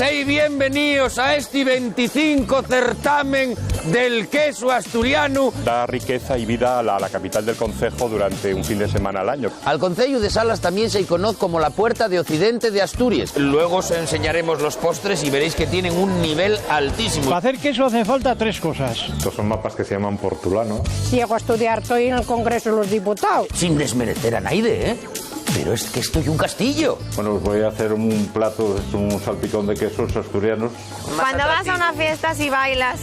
Sei bienvenidos a este 25 certamen del queso asturiano. Da riqueza y vida a la capital del concejo durante un fin de semana al año. Al concello de Salas también se conoce como la puerta de occidente de Asturias. Luego os enseñaremos los postres y veréis que tienen un nivel altísimo. Para hacer queso hace falta tres cosas. Estos son mapas que se llaman portulanos. Llego a estudiar, estoy en el Congreso de los Diputados. Sin desmerecer a Naide, ¿eh? Pero es que esto es un castillo. Bueno, os voy a hacer un plato, un salpicón de quesos asturianos. Cuando vas a una fiesta, si bailas,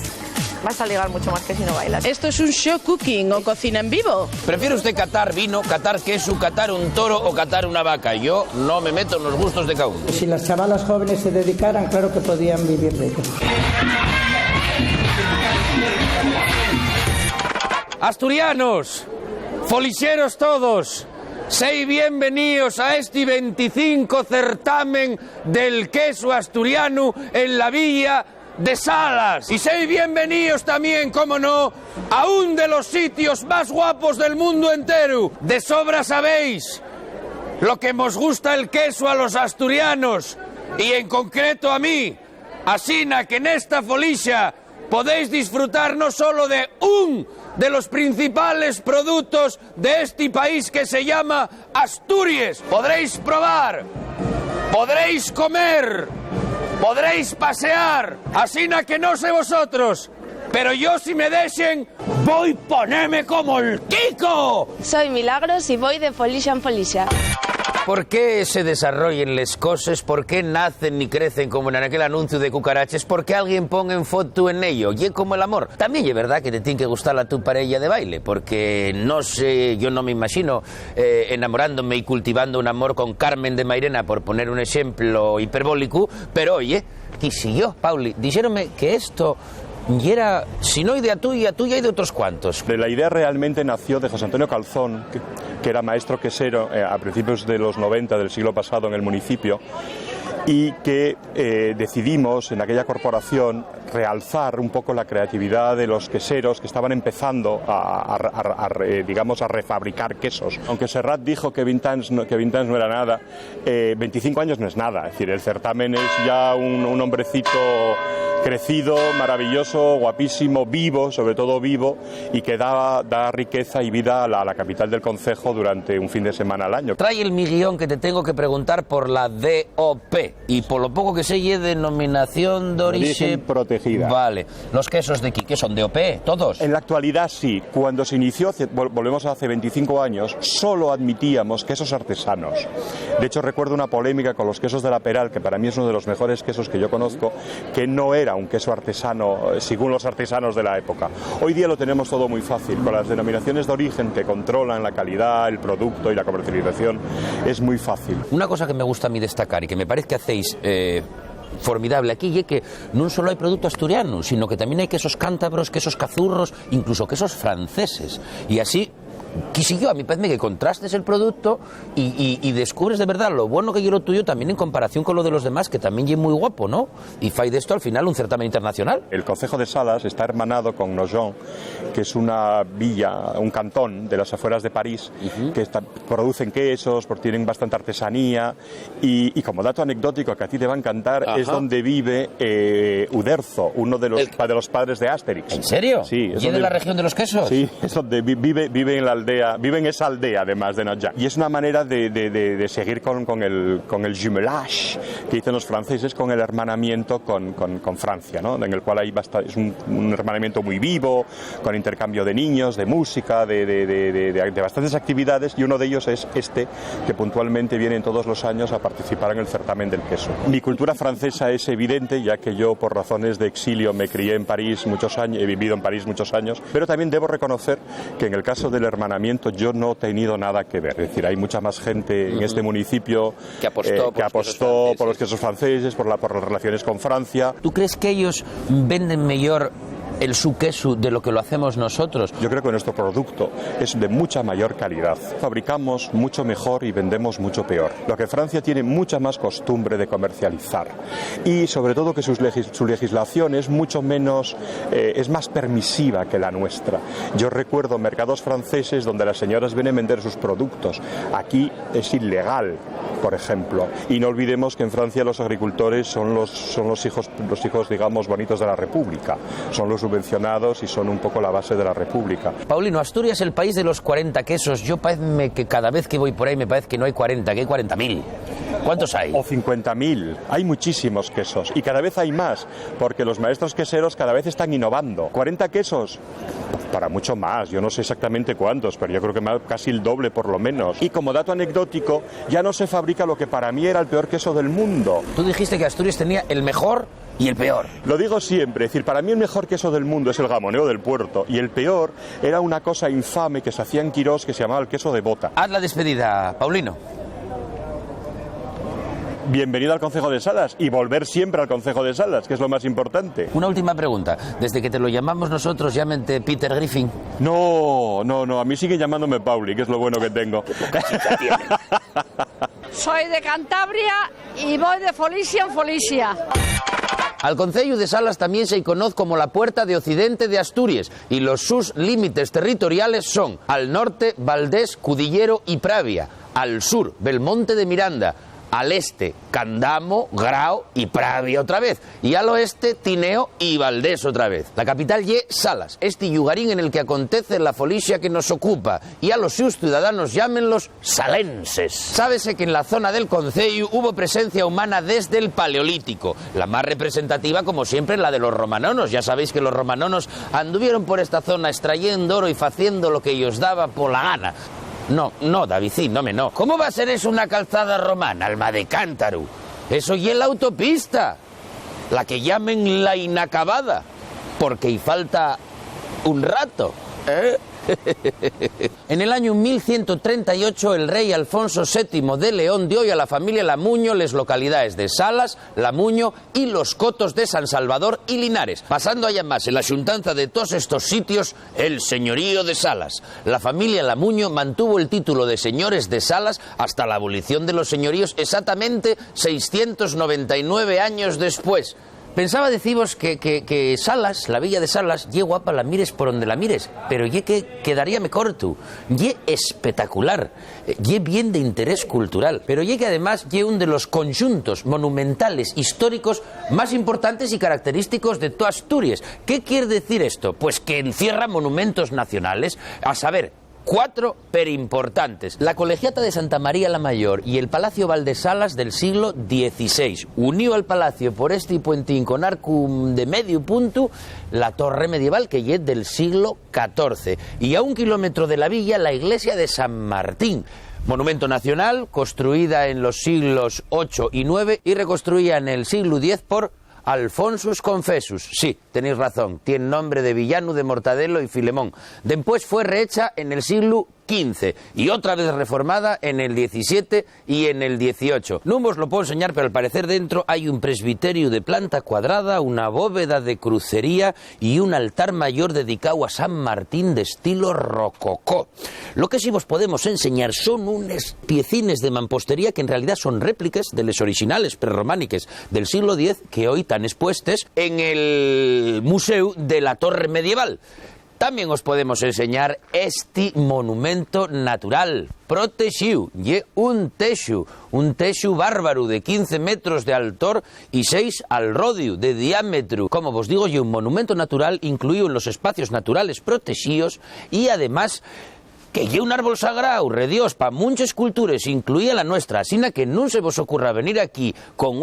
vas a ligar mucho más que si no bailas. ¿Esto es un show cooking o cocina en vivo? ¿Prefiere usted catar vino, catar queso, catar un toro o catar una vaca? Yo no me meto en los gustos de cada uno. Si las chavalas jóvenes se dedicaran, claro que podían vivir de ello. Asturianos, folicheros todos, sei bienvenidos a este 25 certamen del queso asturiano en la villa de Salas. Y sei bienvenidos también, como no, a un de los sitios más guapos del mundo entero. De sobra sabéis lo que nos gusta el queso a los asturianos y en concreto a mí. Asina que en esta folixa podéis disfrutar no solo de un de los principales productos de este país que se llama Asturias. Podréis probar, podréis comer, podréis pasear. Asina que no sé vosotros, pero yo si me dejen voy ponerme como el Kiko. Soy Milagros y voy de folixa en folixa. ¿Por qué se desarrollen las cosas? ¿Por qué nacen y crecen como en aquel anuncio de cucaraches? ¿Por qué alguien ponga en foto en ello? Y es como el amor. También es verdad que te tiene que gustar a tu pareja de baile, porque no sé, yo no me imagino enamorándome y cultivando un amor con Carmen de Mairena, por poner un ejemplo hiperbólico, pero oye, quisi yo, Pauli, dijéronme que esto y era, si no idea tuya y de otros cuantos. La idea realmente nació de José Antonio Calzón, que era maestro quesero a principios de los 90 del siglo pasado en el municipio, y que decidimos en aquella corporación realzar un poco la creatividad de los queseros que estaban empezando digamos, a refabricar quesos. Aunque Serrat dijo que 20 años no era nada, 25 años no es nada. Es decir, el certamen es ya un hombrecito crecido, maravilloso, guapísimo, vivo, sobre todo vivo, y que da riqueza y vida a la capital del concejo durante un fin de semana al año. Trae el mi guión que te tengo que preguntar por la DOP, y por lo poco que sé, denominación de origen protegida. Vale. ¿Los quesos de aquí qué son, DOP? ¿Todos? En la actualidad sí. Cuando se inició, volvemos a hace 25 años, solo admitíamos quesos artesanos. De hecho, recuerdo una polémica con los quesos de la Peral, que para mí es uno de los mejores quesos que yo conozco, que no era un queso artesano según los artesanos de la época. Hoy día lo tenemos todo muy fácil, con las denominaciones de origen que controlan la calidad, el producto y la comercialización, es muy fácil. Una cosa que me gusta a mí destacar y que me parece que hacéis formidable aquí es que no solo hay producto asturiano, sino que también hay quesos cántabros, quesos cazurros, incluso quesos franceses. Y así, quisi yo, a mí parece que contrastes el producto y descubres de verdad lo bueno que quiero tuyo también en comparación con lo de los demás, que también es muy guapo, ¿no? Y fai de esto al final un certamen internacional. El concejo de Salas está hermanado con Nogent, que es una villa, un cantón de las afueras de París, que producen quesos, porque tienen bastante artesanía, y como dato anecdótico que a ti te va a encantar, es donde vive Uderzo, uno de los padres de Asterix. ¿En serio? Sí. ¿Y de la región de los quesos? Sí, es donde vive en la aldea, vive en esa aldea además de Nogent. Y es una manera de seguir con el jumelage que dicen los franceses, con el hermanamiento con Francia, ¿no? En el cual es un hermanamiento muy vivo, con intercambio de niños, de música, de bastantes actividades, y uno de ellos es que puntualmente vienen todos los años a participar en el certamen del queso. Mi cultura francesa es evidente, ya que yo por razones de exilio me crié en París muchos años, he vivido en París muchos años, pero también debo reconocer que en el caso del hermanamiento yo no he tenido nada que ver. Es decir, hay mucha más gente en este municipio que apostó por los quesos franceses, por las relaciones con Francia. ¿Tú crees que ellos venden mejor el su queso de lo que lo hacemos nosotros? Yo creo que nuestro producto es de mucha mayor calidad. Fabricamos mucho mejor y vendemos mucho peor. Lo que Francia tiene mucha más costumbre de comercializar. Y sobre todo que su legislación es mucho menos, es más permisiva que la nuestra. Yo recuerdo mercados franceses donde las señoras vienen a vender sus productos. Aquí es ilegal, por ejemplo. Y no olvidemos que en Francia los agricultores son los hijos, digamos, bonitos de la República. Son los subvencionados y son un poco la base de la República. Paulino, Asturias es el país de los 40 quesos. Yo parece que cada vez que voy por ahí me parece que no hay 40, que hay 40.000. ¿Cuántos hay? O 50.000. Hay muchísimos quesos y cada vez hay más, porque los maestros queseros cada vez están innovando. ¿40 quesos? Para mucho más, yo no sé exactamente cuántos, pero yo creo que casi el doble por lo menos. Y como dato anecdótico, ya no se fabrica lo que para mí era el peor queso del mundo. Tú dijiste que Asturias tenía el mejor y el peor. Lo digo siempre, es decir, para mí el mejor queso del mundo es el gamoneo del puerto y el peor era una cosa infame que se hacía en Quirós que se llamaba el queso de bota. Haz la despedida, Paulino. Bienvenido al Concejo de Salas y volver siempre al Concejo de Salas, que es lo más importante. Una última pregunta. Desde que te lo llamamos nosotros, llámente Peter Griffin. No, a mí sigue llamándome Pauli, que es lo bueno que tengo. Soy de Cantabria y voy de Folicia en Folicia. Al Concello de Salas también se conoce como la Puerta de Occidente de Asturias y los sus límites territoriales son al norte Valdés, Cudillero y Pravia, al sur Belmonte de Miranda, al este Candamo, Grao y Pravia otra vez, y al oeste Tineo y Valdés otra vez. La capital ye Salas, este lugarín en el que acontece la folicia que nos ocupa, y a los sus ciudadanos llámenlos salenses. Sábese que en la zona del concello hubo presencia humana desde el Paleolítico, la más representativa como siempre la de los romanonos. Ya sabéis que los romanonos anduvieron por esta zona extrayendo oro y haciendo lo que ellos daba por la gana. No, Davidín, no. ¿Cómo va a ser eso una calzada romana, Alma de Cántaro? Eso y es la autopista, la que llamen la inacabada, porque y falta un rato, ¿eh? En el año 1138 el rey Alfonso VII de León dio a la familia Lamuño las localidades de Salas, Lamuño y los cotos de San Salvador y Linares, pasando a llamarse la xuntanza de todos estos sitios el señorío de Salas. La familia Lamuño mantuvo el título de señores de Salas hasta la abolición de los señoríos exactamente 699 años después. Pensaba deciros que Salas, la villa de Salas, ye guapa, la mires por donde la mires, pero ye que quedaríame corto, ye espectacular, ye bien de interés cultural, pero ye que además ye un de los conjuntos monumentales históricos más importantes y característicos de toda Asturias. ¿Qué quiere decir esto? Pues que encierra monumentos nacionales, a saber, 4 perimportantes: la Colegiata de Santa María la Mayor y el Palacio Valdesalas del siglo XVI. Unido al palacio por este puentín con arco de medio punto, la torre medieval que es del siglo XIV. Y a 1 kilómetro de la villa, la iglesia de San Martín. Monumento nacional, construida en los siglos VIII y IX y reconstruida en el siglo X por Alfonsus Confessus. Sí, tenéis razón, tiene nombre de villano de Mortadelo y Filemón. Después fue rehecha en el siglo XV y otra vez reformada en el XVII y en el XVIII. No os lo puedo enseñar, pero al parecer dentro hay un presbiterio de planta cuadrada, una bóveda de crucería y un altar mayor dedicado a San Martín de estilo rococó. Lo que sí vos podemos enseñar son unas piecines de mampostería que en realidad son réplicas de les originales prerromániques del siglo X que hoy están expuestes en el Museo de la Torre Medieval. También os podemos enseñar este monumento natural protegido, y un texu bárbaro de 15 metros de altor y 6 al rodio de diámetro. Como vos digo, y un monumento natural incluido en los espacios naturales protegidos y además que lle un árbol sagrado, rediós, pa muchas culturas, incluida la nuestra, así que no se vos ocurra venir aquí con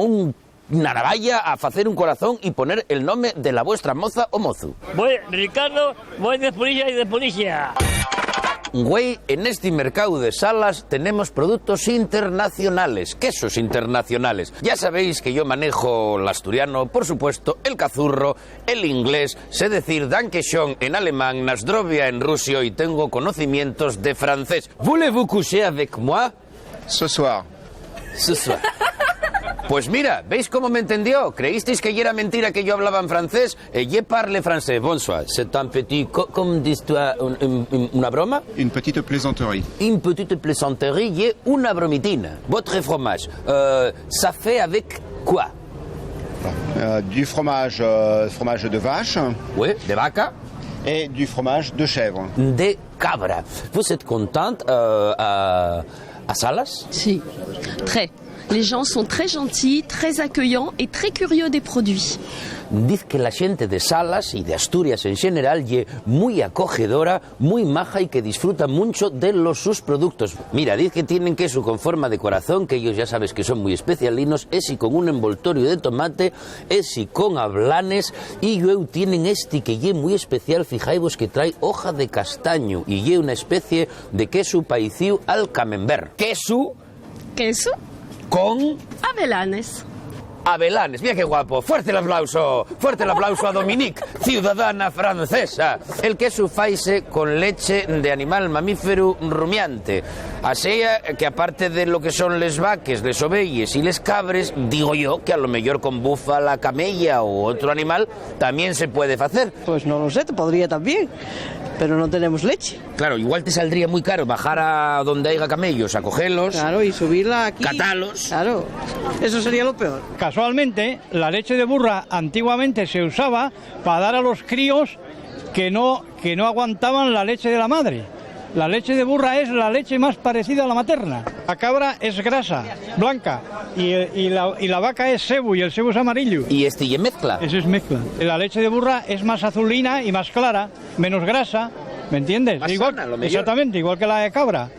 una navalla a hacer un corazón y poner el nombre de la vuestra moza o mozu. Voy, Ricardo, voy de Polilla y de Policia. Güey, en este mercado de Salas tenemos productos internacionales, quesos internacionales. Ya sabéis que yo manejo el asturiano, por supuesto, el cazurro, el inglés, sé decir Danke schön en alemán, Nasdrovia en ruso y tengo conocimientos de francés. ¿Voulez-vous coucher avec moi? Ce soir. Ce soir. Pues mira, ¿veis cómo me entendió? ¿Creísteis que ya era mentira que yo hablaba en francés? Je parle français, bonsoir. C'est un petit... ¿Cómo dices tú? ¿Una broma? Une petite plaisanterie. Une petite plaisanterie y una bromitina. Votre fromage, ça fait avec quoi? Du fromage, fromage de vache. Oui, de vaca. Et du fromage de chèvre. De cabra. Vous êtes contente à Salas? Si, très. Les gens sont très gentils, très accueillants et très curieux des produits. Dice que la gente de Salas y de Asturias en general es muy acogedora, muy maja y que disfruta mucho de sus productos. Mira, dice que tienen queso con forma de corazón, que ellos ya sabes que son muy especialinos, es y con un envoltorio de tomate, es y con ablanes, y luego tienen este que es muy especial, fijaos que trae hoja de castaño y es una especie de queso paiciu al camembert. Queso con Avellanes. Avellanes, mira qué guapo. Fuerte el aplauso a Dominique, ciudadana francesa. El queso faise con leche de animal mamífero rumiante. Así que aparte de lo que son les vaques, les ovelles y les cabres, digo yo que a lo mejor con búfala, camella o otro animal también se puede hacer. Pues no lo sé, te podría también, pero no tenemos leche. Claro, igual te saldría muy caro bajar a donde haya camellos, a cogerlos. Claro, y subirla aquí. Catalos. Claro, eso sería lo peor. Casualmente, la leche de burra antiguamente se usaba para dar a los críos que no aguantaban la leche de la madre. La leche de burra es la leche más parecida a la materna. La cabra es grasa, blanca, y la vaca es cebu, y el cebu es amarillo. ¿Y es mezcla? Eso es mezcla. La leche de burra es más azulina y más clara, menos grasa, ¿me entiendes? Más Igual, sana, lo mejor. exactamente, igual que la de cabra.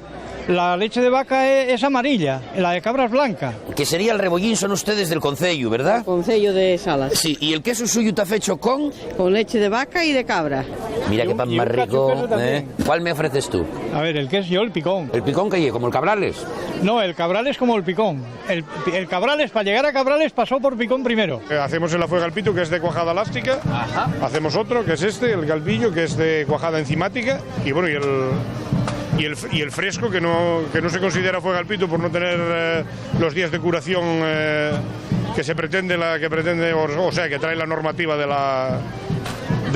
La leche de vaca es amarilla, la de cabra es blanca. Que sería el rebollín, son ustedes del concello, ¿verdad? Concello de Salas. Sí, ¿y el queso suyo está hecho con? Con leche de vaca y de cabra. Mira qué pan y más un rico. cacho también. ¿Cuál me ofreces tú? A ver, el queso, el picón. ¿El picón que lleve, como el Cabrales? No, el cabral es como el picón. El Cabrales, para llegar a Cabrales, pasó por picón primero. Hacemos el afuego galpito, que es de cuajada elástica. Ajá. Hacemos otro, que es el galvillo, que es de cuajada enzimática. Y bueno, y el fresco, que no se considera fuego al pito por no tener los días de curación que se pretende, o sea, que trae la normativa de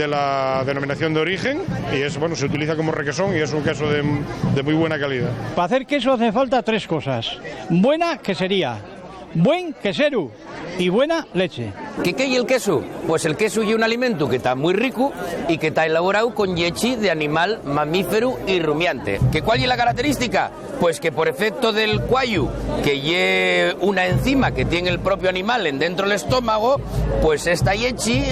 la denominación de origen, y se utiliza como requesón y es un queso de muy buena calidad. Para hacer queso hace falta tres cosas. Buena quesería, buen quesero y buena leche. ¿Qué hay el queso? Pues el queso es un alimento que está muy rico y que está elaborado con leche de animal mamífero y rumiante. ¿Cuál es la característica? Pues que por efecto del cuayu, que es una enzima que tiene el propio animal dentro del estómago, pues esta leche,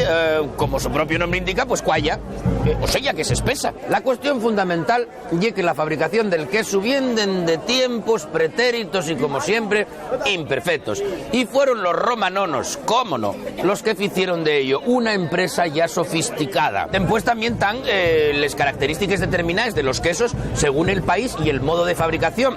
como su propio nombre indica, pues cuaya, o sea que se espesa. La cuestión fundamental es que la fabricación del queso viene de tiempos pretéritos y, como siempre, imperfectos. Y fueron los romanonos, cómo no, los que hicieron de ello una empresa ya sofisticada. Después también están las características determinadas de los quesos según el país y el modo de fabricación,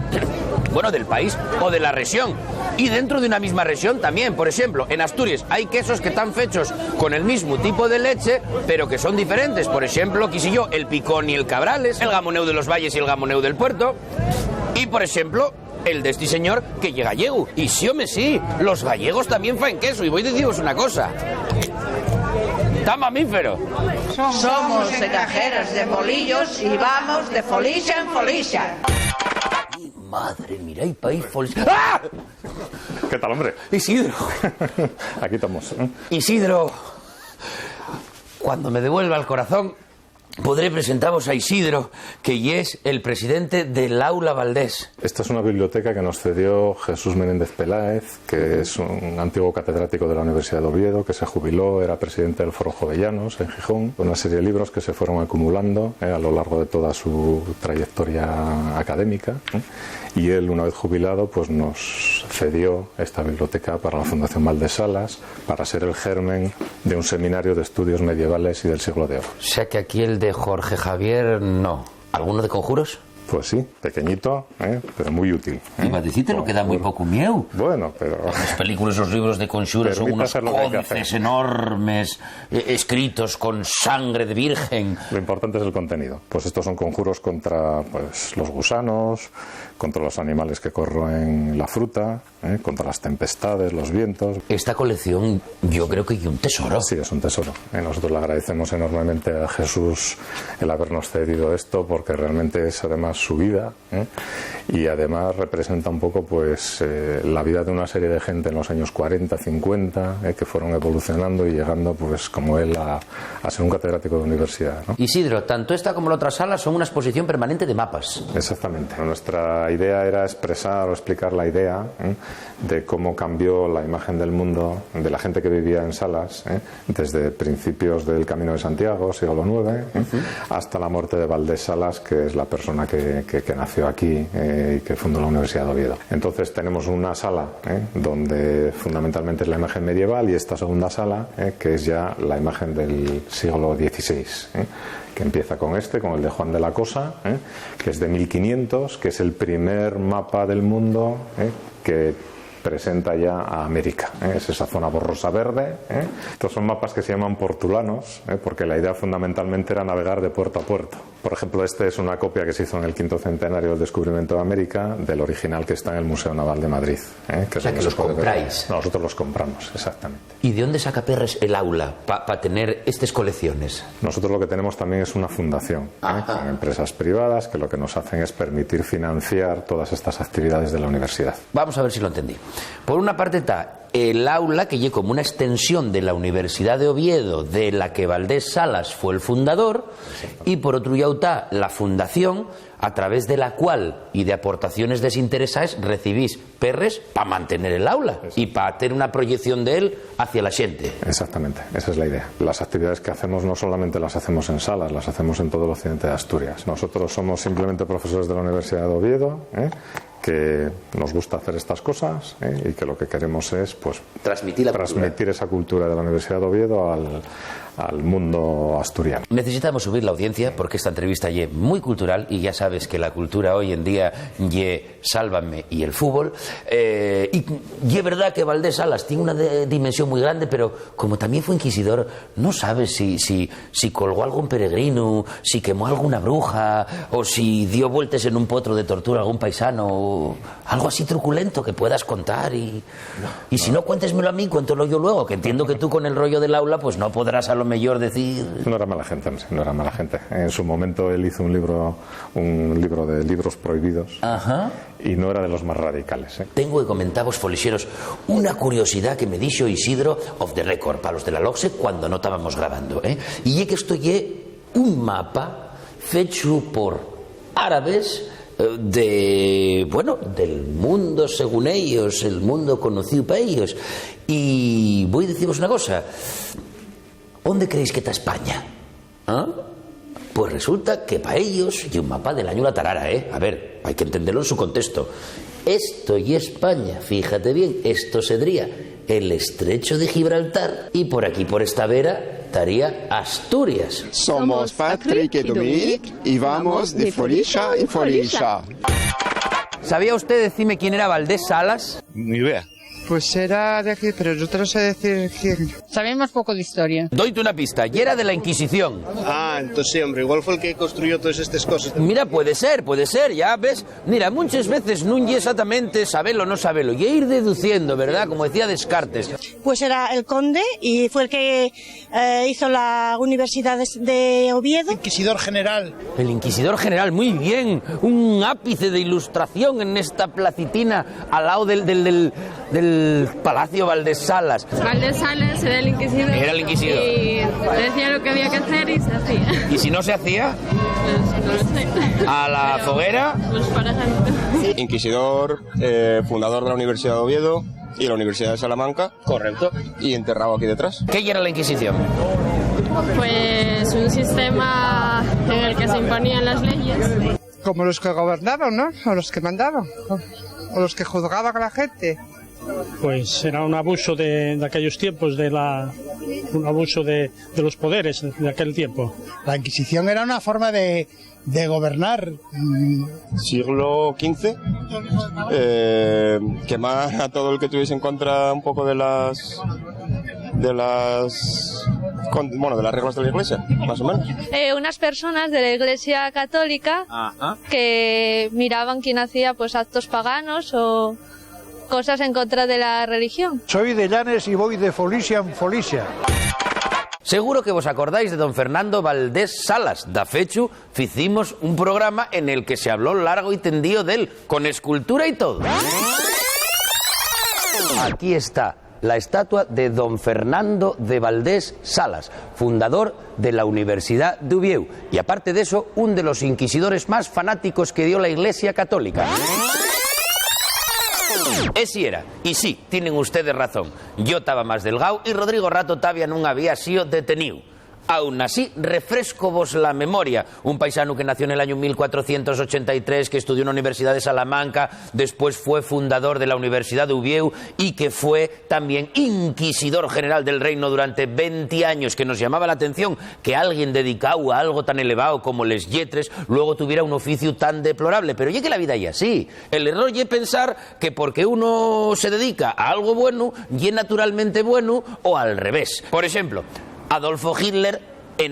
bueno, del país o de la región. Y dentro de una misma región también, por ejemplo, en Asturias hay quesos que están hechos con el mismo tipo de leche, pero que son diferentes. Por ejemplo, qué sé yo, el picón y el cabrales, el gamoneu de los valles y el gamoneu del puerto. Y, por ejemplo, el de este señor que es gallego. Y sí, hombre, sí, los gallegos también faen queso. Y voy a deciros una cosa. Está mamífero. Somos encajeros de bolillos y vamos de folicia en folicia. Madre, mira, y país folicia. ¡Ah! ¿Qué tal, hombre? Isidro. Aquí estamos. Isidro, cuando me devuelva el corazón, podré presentaros a Isidro, que es el presidente del Aula Valdés. Esta es una biblioteca que nos cedió Jesús Menéndez Peláez, que es un antiguo catedrático de la Universidad de Oviedo, que se jubiló, era presidente del Foro Jovellanos en Gijón. Una serie de libros que se fueron acumulando a lo largo de toda su trayectoria académica. Y él, una vez jubilado, pues nos cedió esta biblioteca para la Fundación Valdés Salas, para ser el germen de un seminario de estudios medievales y del siglo de oro. O sea que aquí el de Jorge Javier, no. ¿Alguno de conjuros? Pues sí, pequeñito, pero muy útil. Iba a decirte lo que da muy poco miedo. Bueno, pero... Las películas, los libros de Conxura son unos códices enormes, escritos con sangre de virgen. Lo importante es el contenido. Pues estos son conjuros contra pues, los gusanos, contra los animales que corroen la fruta, contra las tempestades, los vientos. Esta colección yo creo que es un tesoro. Sí, es un tesoro. Nosotros le agradecemos enormemente a Jesús el habernos cedido esto, porque realmente es además su vida, y además representa un poco pues la vida de una serie de gente en los años 40, 50, que fueron evolucionando y llegando pues como él a ser un catedrático de universidad, ¿no? Isidro, tanto esta como la otra sala son una exposición permanente de mapas. Exactamente. Nuestra idea era expresar o explicar la idea de cómo cambió la imagen del mundo de la gente que vivía en Salas desde principios del Camino de Santiago, siglo IX, hasta la muerte de Valdés Salas, que es la persona que nació aquí y que fundó la Universidad de Oviedo. Entonces tenemos una sala donde fundamentalmente es la imagen medieval, y esta segunda sala que es ya la imagen del siglo XVI, que empieza con el de Juan de la Cosa, que es de 1500, que es el primer mapa del mundo que presenta ya a América. Es esa zona borrosa verde. Estos son mapas que se llaman portulanos, porque la idea fundamentalmente era navegar de puerto a puerto. Por ejemplo, este es una copia que se hizo en el 5º centenario del descubrimiento de América, del original que está en el Museo Naval de Madrid. O sea, que los compráis. No, nosotros los compramos, exactamente. ¿Y de dónde saca Perres el aula para tener estas colecciones? Nosotros lo que tenemos también es una fundación, con empresas privadas que lo que nos hacen es permitir financiar todas estas actividades de la universidad. Vamos a ver si lo entendí. Por una parte está el aula, que llega como una extensión de la Universidad de Oviedo, de la que Valdés Salas fue el fundador, y por otro lado está la fundación, a través de la cual y de aportaciones desinteresadas recibís Perres para mantener el aula y para tener una proyección de él hacia la gente. Exactamente, esa es la idea. Las actividades que hacemos no solamente las hacemos en Salas, las hacemos en todo el occidente de Asturias. Nosotros somos simplemente profesores de la Universidad de Oviedo, que nos gusta hacer estas cosas, y que lo que queremos es pues transmitir esa cultura de la Universidad de Oviedo al mundo asturiano. Necesitamos subir la audiencia porque esta entrevista es muy cultural, y ya sabes que la cultura hoy en día es Sálvame y el fútbol, y es verdad que Valdés Salas tiene una dimensión muy grande, pero como también fue inquisidor, no sabes si colgó algún peregrino, si quemó alguna bruja, o si dio vueltas en un potro de tortura a algún paisano, algo así truculento que puedas contar, y si no, cuéntesmelo a mí, cuéntelo yo luego, que entiendo que tú con el rollo del aula pues no podrás a lo mejor decir... No era mala gente, no era mala gente. En su momento él hizo un libro de libros prohibidos. Ajá. Y no era de los más radicales. Tengo que comentaros, folixeros, una curiosidad que me dixo Isidro off the record, para los de la LOCSE, cuando no estábamos grabando, y es que esto es un mapa fecho por árabes del mundo según ellos, el mundo conocido para ellos. Y voy a deciros una cosa. ¿Dónde creéis que está España? Pues resulta que para ellos y un mapa del año la tarara, A ver, hay que entenderlo en su contexto. Esto y España, fíjate bien, esto sería el estrecho de Gibraltar, y por aquí, por esta vera, estaría Asturias. Somos Patrick y Dominique y vamos de Folixa en Folixa. ¿Sabía usted decirme quién era Valdés Salas? Ni idea. Pues era de aquí, pero yo te lo sé decir quién. Sabemos poco de historia. Doyte una pista, y era de la Inquisición. Entonces sí, hombre, igual fue el que construyó todas estas cosas. Mira, puede ser, ya ves. Mira, muchas veces no es exactamente saberlo o no saberlo, y ir deduciendo, ¿verdad? Como decía Descartes. Pues era el conde, y fue el que hizo la Universidad de Oviedo. Inquisidor general. El Inquisidor general, muy bien. Un ápice de ilustración en esta placitina al lado del Palacio Valdés Salas. Valdés Salas era el inquisidor. Era el inquisidor. Y decía lo que había que hacer y se hacía. ¿Y si no se hacía? Pues, no lo sé. ¿A la foguera? Pues por ejemplo. Inquisidor, fundador de la Universidad de Oviedo y la Universidad de Salamanca. Correcto. Y enterrado aquí detrás. ¿Qué era la Inquisición? Pues un sistema en el que se imponían las leyes. Como los que gobernaban, ¿no? O los que mandaban. O los que juzgaban a la gente. Pues era un abuso de aquellos tiempos de la un abuso de los poderes de aquel tiempo. La Inquisición era una forma de gobernar. Siglo XV, quemar a todo el que tuviese en contra un poco de las reglas de la Iglesia, más o menos. Unas personas de la Iglesia Católica que miraban quién hacía pues actos paganos o cosas en contra de la religión. Soy de Llanes y voy de Folicia en Folicia. Seguro que vos acordáis de don Fernando Valdés Salas. Da fechu, hicimos un programa en el que se habló largo y tendido de él, con escultura y todo. Aquí está la estatua de don Fernando de Valdés Salas, fundador de la Universidad de Uvieu. Y aparte de eso, uno de los inquisidores más fanáticos que dio la Iglesia Católica. Ese era, y sí, tienen ustedes razón. Yo estaba más delgado y Rodrigo Rato todavía no había sido detenido. Aún así, refresco vos la memoria. Un paisano que nació en el año 1483, que estudió en la Universidad de Salamanca, después fue fundador de la Universidad de Uvieu y que fue también inquisidor general del reino durante 20 años, que nos llamaba la atención que alguien dedicado a algo tan elevado como les lletres luego tuviera un oficio tan deplorable. Pero llegue la vida y así. El error es pensar que porque uno se dedica a algo bueno, y naturalmente bueno, o al revés. Por ejemplo, Adolfo Hitler,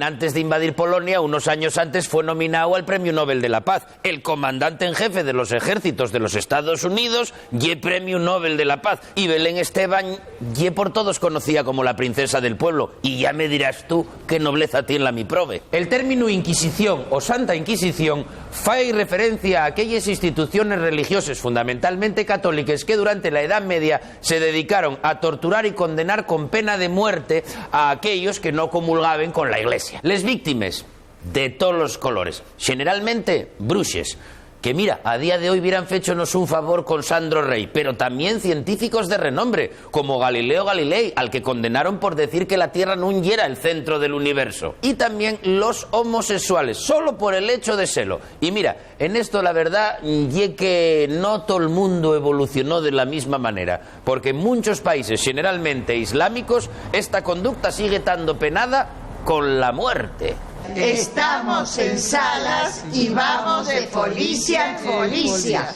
antes de invadir Polonia, unos años antes, fue nominado al Premio Nobel de la Paz. El comandante en jefe de los ejércitos de los Estados Unidos, y Premio Nobel de la Paz. Y Belén Esteban, y por todos conocida como la princesa del pueblo. Y ya me dirás tú qué nobleza tiene la mi prove. El término Inquisición o Santa Inquisición fai referencia a aquellas instituciones religiosas, fundamentalmente católicas, que durante la Edad Media se dedicaron a torturar y condenar con pena de muerte a aquellos que no comulgaban con la Iglesia. Les víctimas de todos los colores, generalmente bruxes, que mira, a día de hoy hubieran fechonos un favor con Sandro Rey, pero también científicos de renombre, como Galileo Galilei, al que condenaron por decir que la Tierra no era el centro del universo. Y también los homosexuales, solo por el hecho de serlo. Y mira, en esto la verdad es que no todo el mundo evolucionó de la misma manera, porque en muchos países, generalmente islámicos, esta conducta sigue estando penada con la muerte. Estamos en Salas y vamos de Folicia en Folicia.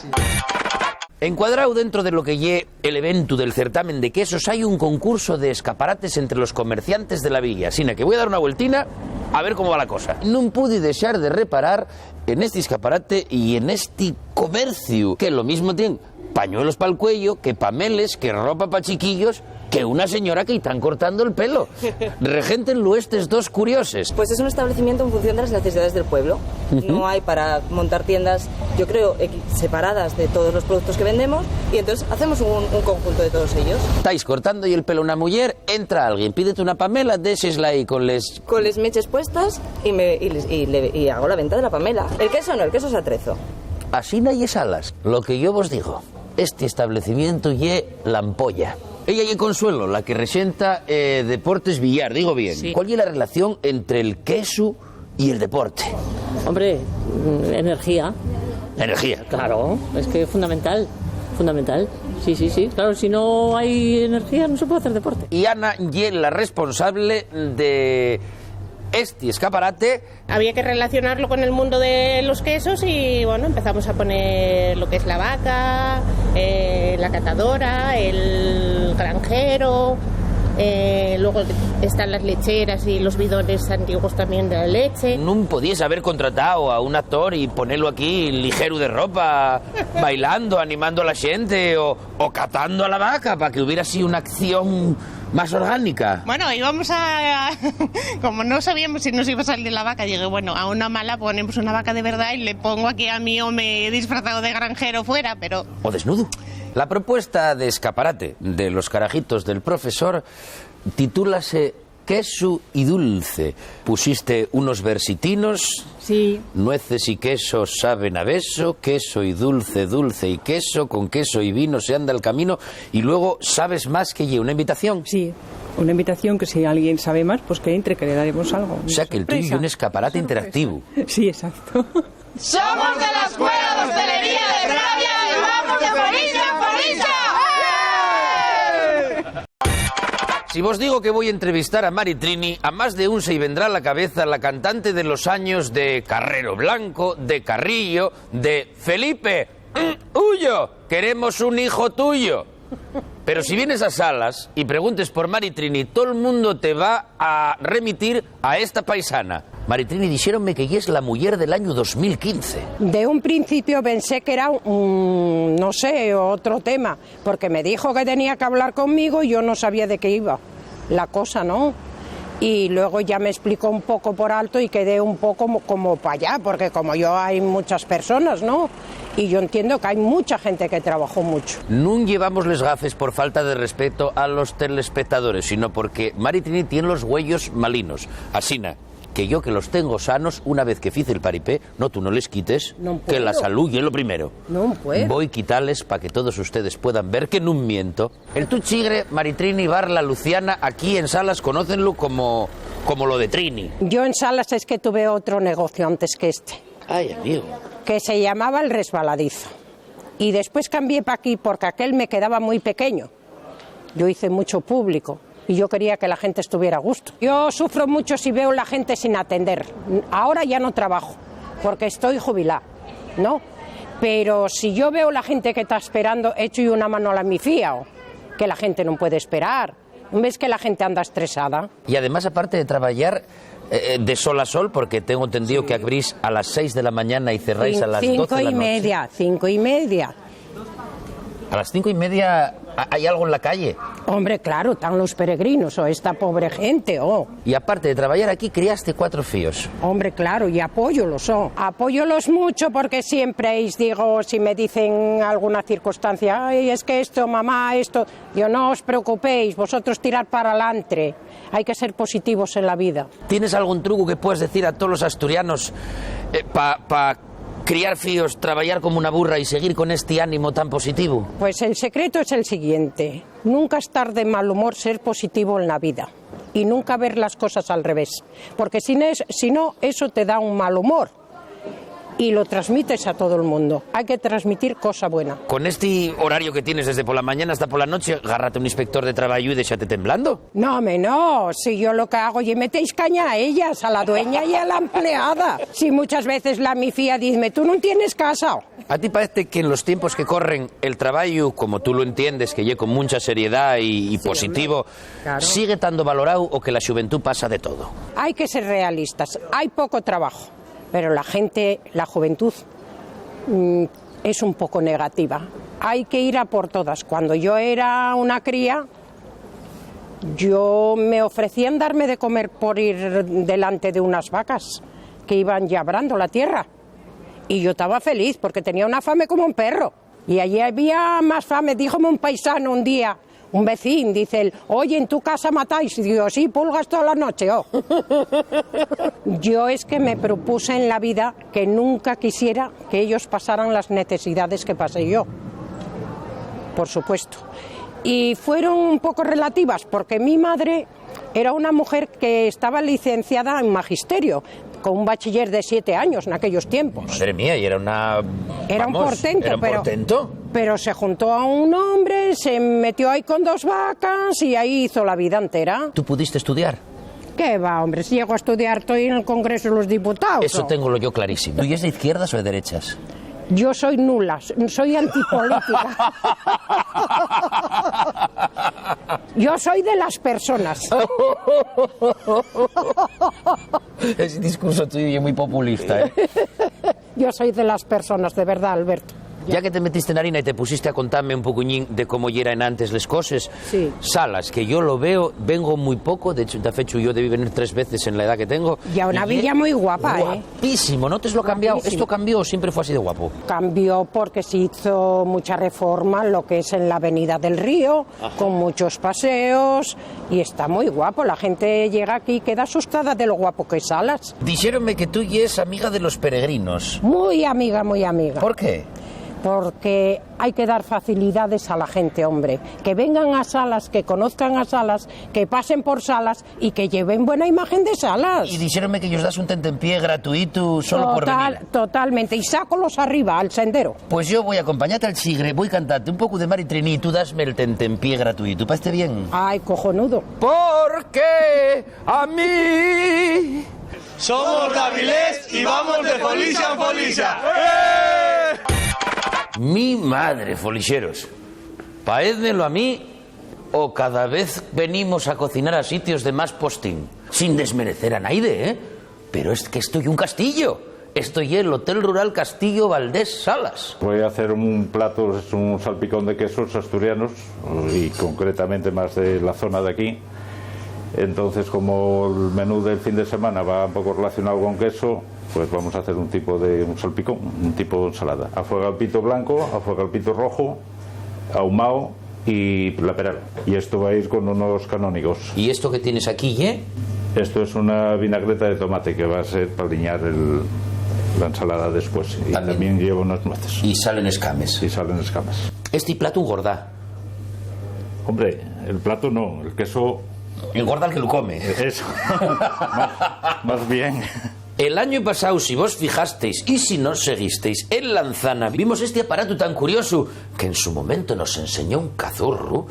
Encuadrado dentro de lo que lle el evento del certamen de quesos, hay un concurso de escaparates entre los comerciantes de la villa. Así que voy a dar una vueltina a ver cómo va la cosa. No pude dejar de reparar en este escaparate y en este comercio, que lo mismo tiene pañuelos para el cuello, que pameles, que ropa para chiquillos, que una señora que están cortando el pelo. Regéntenlo estos dos curiosos. Pues es un establecimiento en función de las necesidades del pueblo. No hay para montar tiendas, yo creo, separadas de todos los productos que vendemos, y entonces hacemos un conjunto de todos ellos. Estáis cortando y el pelo a una mujer, entra alguien, pídete una pamela, désesla ahí con les meches puestas y hago la venta de la pamela. El queso no, el queso es atrezo. Así no hay Salas. Lo que yo vos digo, este establecimiento ye la ampolla. Ella y Consuelo, la que resenta Deportes Villar, digo bien. Sí. ¿Cuál es la relación entre el queso y el deporte? Hombre, energía. Energía. Claro, es que es fundamental. Fundamental. Sí. Claro, si no hay energía no se puede hacer deporte. Y Ana y la responsable de este escaparate. Había que relacionarlo con el mundo de los quesos y bueno, empezamos a poner lo que es la vaca, la catadora, el granjero, luego están las lecheras y los bidones antiguos también de la leche. No podíais haber contratado a un actor y ponerlo aquí ligero de ropa, bailando, animando a la gente o catando a la vaca para que hubiera sido una acción más orgánica. Bueno, íbamos a... Como no sabíamos si nos iba a salir la vaca, dije, bueno, a una mala ponemos una vaca de verdad y le pongo aquí a mí o me he disfrazado de granjero fuera, pero... O desnudo. La propuesta de escaparate de los carajitos del profesor titúlase Queso y dulce. Pusiste unos versitinos. Sí. Nueces y queso saben a beso, queso y dulce, dulce y queso, con queso y vino se anda el camino. Y luego, ¿sabes más que una invitación? Sí, una invitación que si alguien sabe más, pues que entre, que le daremos algo. O sea, que el tuyo es un escaparate interactivo. Sí, exacto. Somos de la Escuela de Hostelería de Pravia y vamos de Folicia en Folicia. Si vos digo que voy a entrevistar a Mari Trini, a más de un se vendrá a la cabeza la cantante de los años de Carrero Blanco, de Carrillo, de Felipe. ¡Huyo! Queremos un hijo tuyo. Pero si vienes a Salas y preguntes por Mari Trini, todo el mundo te va a remitir a esta paisana. Mari Trini, dixéronme que ella es la muller del año 2015. De un principio pensé que era no sé, otro tema, porque me dijo que tenía que hablar conmigo y yo no sabía de qué iba la cosa, ¿no? Y luego ya me explicó un poco por alto y quedé un poco como para allá, porque como yo hay muchas personas, ¿no? Y yo entiendo que hay mucha gente que trabajó mucho. No llevamos les gafes por falta de respeto a los telespectadores, sino porque Mari Trini tiene los huellos malinos. Asina, que yo que los tengo sanos, una vez que fice el paripé, no tú no les quites, no que la salud y es lo primero. No puedo. Voy a quitarles para que todos ustedes puedan ver que no miento. El tu chigre, Mari Trini Bar La Luciana, aquí en Salas conócenlo como lo de Trini. Yo en Salas es que tuve otro negocio antes que este. Ay, amigo. Que se llamaba El Resbaladizo. Y después cambié para aquí porque aquel me quedaba muy pequeño. Yo hice mucho público y yo quería que la gente estuviera a gusto. Yo sufro mucho si veo la gente sin atender. Ahora ya no trabajo porque estoy jubilada, ¿no? Pero si yo veo la gente que está esperando, echo yo una mano a la mi fía, que la gente no puede esperar. ¿No ves que la gente anda estresada? Y además, aparte de trabajar de sol a sol, porque tengo entendido que abrís a las 6 de la mañana y cerráis a las 12 de la noche. 5:30. ¿A las 5:30 hay algo en la calle? Hombre, claro, están los peregrinos o esta pobre gente, Y aparte de trabajar aquí, criaste 4 fíos. Hombre, claro, y apóyolos, Apóyolos mucho porque siempre digo, si me dicen alguna circunstancia, ay, es que esto, mamá, esto, yo no os preocupéis, vosotros tirad para adelante. Hay que ser positivos en la vida. ¿Tienes algún truco que puedas decir a todos los asturianos para criar fíos, trabajar como una burra y seguir con este ánimo tan positivo? Pues el secreto es el siguiente: nunca estar de mal humor, ser positivo en la vida y nunca ver las cosas al revés, porque si no, eso te da un mal humor y lo transmites a todo el mundo. Hay que transmitir cosa buena. Con este horario que tienes desde por la mañana hasta por la noche, agárrate un inspector de trabajo y déjate temblando. No, si yo lo que hago es metéis caña a ellas, a la dueña y a la empleada. Si muchas veces la mi fía dice, tú no tienes casa. ¿A ti parece que en los tiempos que corren el trabajo, como tú lo entiendes, que lleva con mucha seriedad y sí, positivo, claro, sigue tan valorado o que la juventud pasa de todo? Hay que ser realistas, hay poco trabajo. Pero la gente, la juventud, es un poco negativa. Hay que ir a por todas. Cuando yo era una cría, yo me ofrecían darme de comer por ir delante de unas vacas que iban llabrando la tierra. Y yo estaba feliz porque tenía una fame como un perro. Y allí había más fame. Díjome un paisano un día, un vecino, dice él, oye, ¿en tu casa matáis? Y digo, sí, pulgas toda la noche, Yo es que me propuse en la vida que nunca quisiera que ellos pasaran las necesidades que pasé yo, por supuesto. Y fueron un poco relativas, porque mi madre era una mujer que estaba licenciada en magisterio, con un bachiller de 7 años en aquellos tiempos. Madre mía, y era una... Era un portento, ¿era un portento? Pero se juntó a un hombre, se metió ahí con 2 vacas y ahí hizo la vida entera. ¿Tú pudiste estudiar? ¿Qué va, hombre? Si llego a estudiar, estoy en el Congreso de los Diputados. Eso tengo yo clarísimo. ¿Tú es de izquierdas o de derechas? Yo soy nula, soy antipolítica. Yo soy de las personas. Ese discurso tuyo es muy populista, Yo soy de las personas, de verdad, Alberto. Ya que te metiste en harina y te pusiste a contarme un pocuñín de cómo eran antes las cosas, sí. Salas, que yo lo veo, vengo muy poco, de hecho, yo debí venir 3 veces en la edad que tengo. Y a una villa muy guapa, Guapísimo, ¿no te lo ha cambiado? ¿Esto cambió o siempre fue así de guapo? Cambió porque se hizo mucha reforma, lo que es en la Avenida del Río, con muchos paseos, y está muy guapo. La gente llega aquí y queda asustada de lo guapo que es Salas. Dijéronme que tú eres amiga de los peregrinos. Muy amiga, muy amiga. ¿Por qué? porque hay que dar facilidades a la gente, hombre, que vengan a Salas, que conozcan a Salas, que pasen por Salas y que lleven buena imagen de Salas. Y dixéronme que ellos das un tentempié gratuito solo por venir. Totalmente, y sácolos arriba, al sendero. Pues yo voy a acompañarte al Chigre, voy a cantarte un poco de Mari Trini y tú dasme el tentempié gratuito. ¿Parece bien? Ay, cojonudo. Porque a mí... Somos Gavilés y vamos de Folixa en Folixa. Mi madre, folixeros. Paédmelo a mí o cada vez venimos a cocinar a sitios de más postín. Sin desmerecer a naide, ¿eh? Pero es que estoy un castillo. Estoy en el Hotel Rural Castillo Valdés Salas. Voy a hacer un plato, es un salpicón de quesos asturianos y concretamente más de la zona de aquí. Entonces, como el menú del fin de semana va un poco relacionado con queso, pues vamos a hacer un tipo de un salpicón, un tipo de ensalada. Afuega el pito blanco, afuega el pito rojo, ahumado y la peral. Y esto va a ir con unos canónigos. ¿Y esto que tienes aquí, Esto es una vinagreta de tomate que va a ser para aliñar la ensalada después. Y también lleva unas nueces. Y salen escames. Y salen escames. Este plato engorda. Hombre, el plato no, el queso... Engorda el que lo come. Eso. más bien. El año pasado, si vos fijasteis y si no seguisteis en Lanzana, vimos este aparato tan curioso que en su momento nos enseñó un cazurro,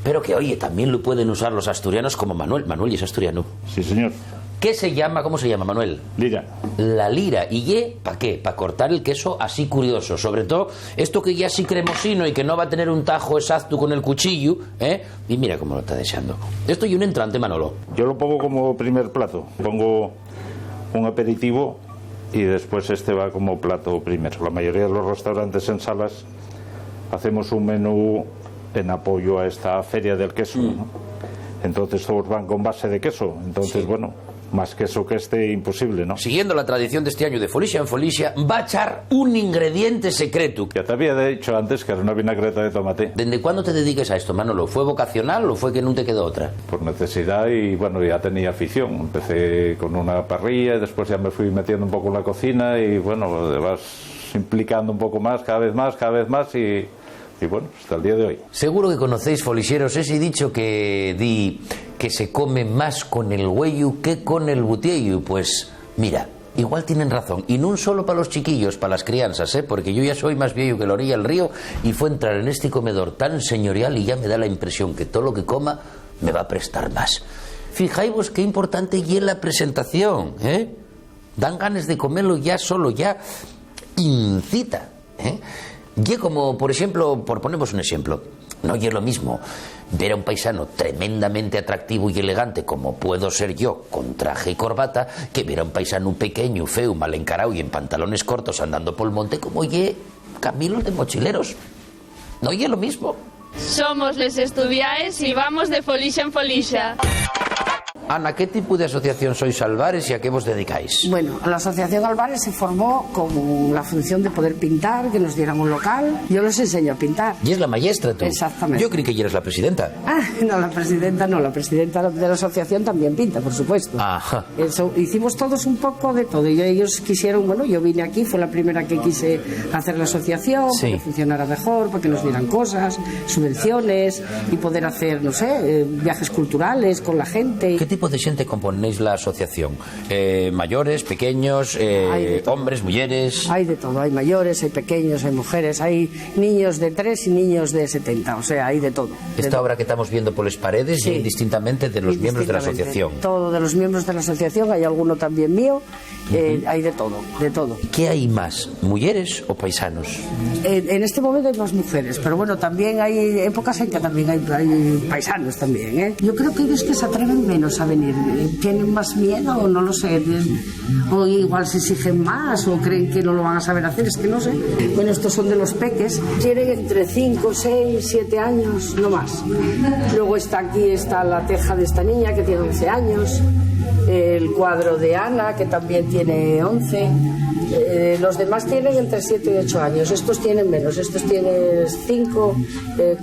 pero que, oye, también lo pueden usar los asturianos como Manuel. Manuel es asturiano. Sí, señor. ¿Qué se llama? ¿Cómo se llama, Manuel? Lira. La lira. ¿Y para qué? Para cortar el queso así curioso. Sobre todo, esto que ya así cremosino y que no va a tener un tajo exacto con el cuchillo, ¿eh? Y mira cómo lo está deseando. Esto y un entrante, Manolo. Yo lo pongo como primer plato. Pongo un aperitivo y después este va como plato primero. La mayoría de los restaurantes en Salas hacemos un menú en apoyo a esta feria del queso, ¿no? Entonces todos van con base de queso. Entonces, sí, bueno, más queso que este imposible, ¿no? Siguiendo la tradición de este año de Folixa en Folixa, va a echar un ingrediente secreto. Ya te había dicho antes que era una vinagreta de tomate. ¿Desde cuándo te dediques a esto, Manolo? ¿Fue vocacional o fue que no te quedó otra? Por necesidad y, bueno, ya tenía afición. Empecé con una parrilla y después ya me fui metiendo un poco en la cocina y, bueno, te vas implicando un poco más, cada vez más y bueno, hasta el día de hoy. Seguro que conocéis, folixeros, ese dicho que se come más con el huello que con el butiello. Pues mira, igual tienen razón. Y no solo para los chiquillos, para las crianzas, porque yo ya soy más viejo que la orilla del río y fue entrar en este comedor tan señorial y ya me da la impresión que todo lo que coma me va a prestar más. Fijaos qué importante y es la presentación, Dan ganas de comerlo ya solo, ya incita, Y como, por ejemplo, por ponemos un ejemplo, no es lo mismo ver a un paisano tremendamente atractivo y elegante como puedo ser yo, con traje y corbata, que ver a un paisano pequeño, feo, mal encarado y en pantalones cortos andando por el monte como oye Camilos de mochileros. No es lo mismo. Somos les estudiaes y vamos de Folixa en Folixa. Ana, ¿qué tipo de asociación sois Albares y a qué vos dedicáis? Bueno, la asociación Albares se formó con la función de poder pintar, que nos dieran un local. Yo les enseño a pintar. ¿Y es la maestra tú? Exactamente. Yo creí que eres la presidenta. No, la presidenta de la asociación también pinta, por supuesto. Ajá. Eso, hicimos todos un poco de todo. Y ellos quisieron, bueno, yo vine aquí, fue la primera que quise hacer la asociación, sí, para que funcionara mejor, para que nos dieran cosas, subvenciones y poder hacer, no sé, viajes culturales con la gente. ¿Qué tipo de gente componéis la asociación? ¿Mayores, pequeños, hombres, mujeres? Hay de todo, hay mayores, hay pequeños, hay mujeres, hay niños de 3 y niños de 70, o sea, hay de todo. Esta obra que estamos viendo por las paredes, sí, y indistintamente de los miembros de la asociación. Todo de los miembros de la asociación, hay alguno también mío, hay de todo, de todo. ¿Qué hay más, mujeres o paisanos? En este momento hay más mujeres, pero bueno, también hay épocas en que también hay paisanos también, Yo creo que ellos que se atreven menos a venir, tienen más miedo o no lo sé, o igual se exigen más o creen que no lo van a saber hacer, es que no sé. Bueno, estos son de los peques, tienen entre 5, 6, 7 años, no más. Luego está aquí, está la teja de esta niña que tiene 11 años. el cuadro de Ana, que también tiene 11. Los demás tienen entre 7 y 8 años. Estos tienen menos, estos tienen 5,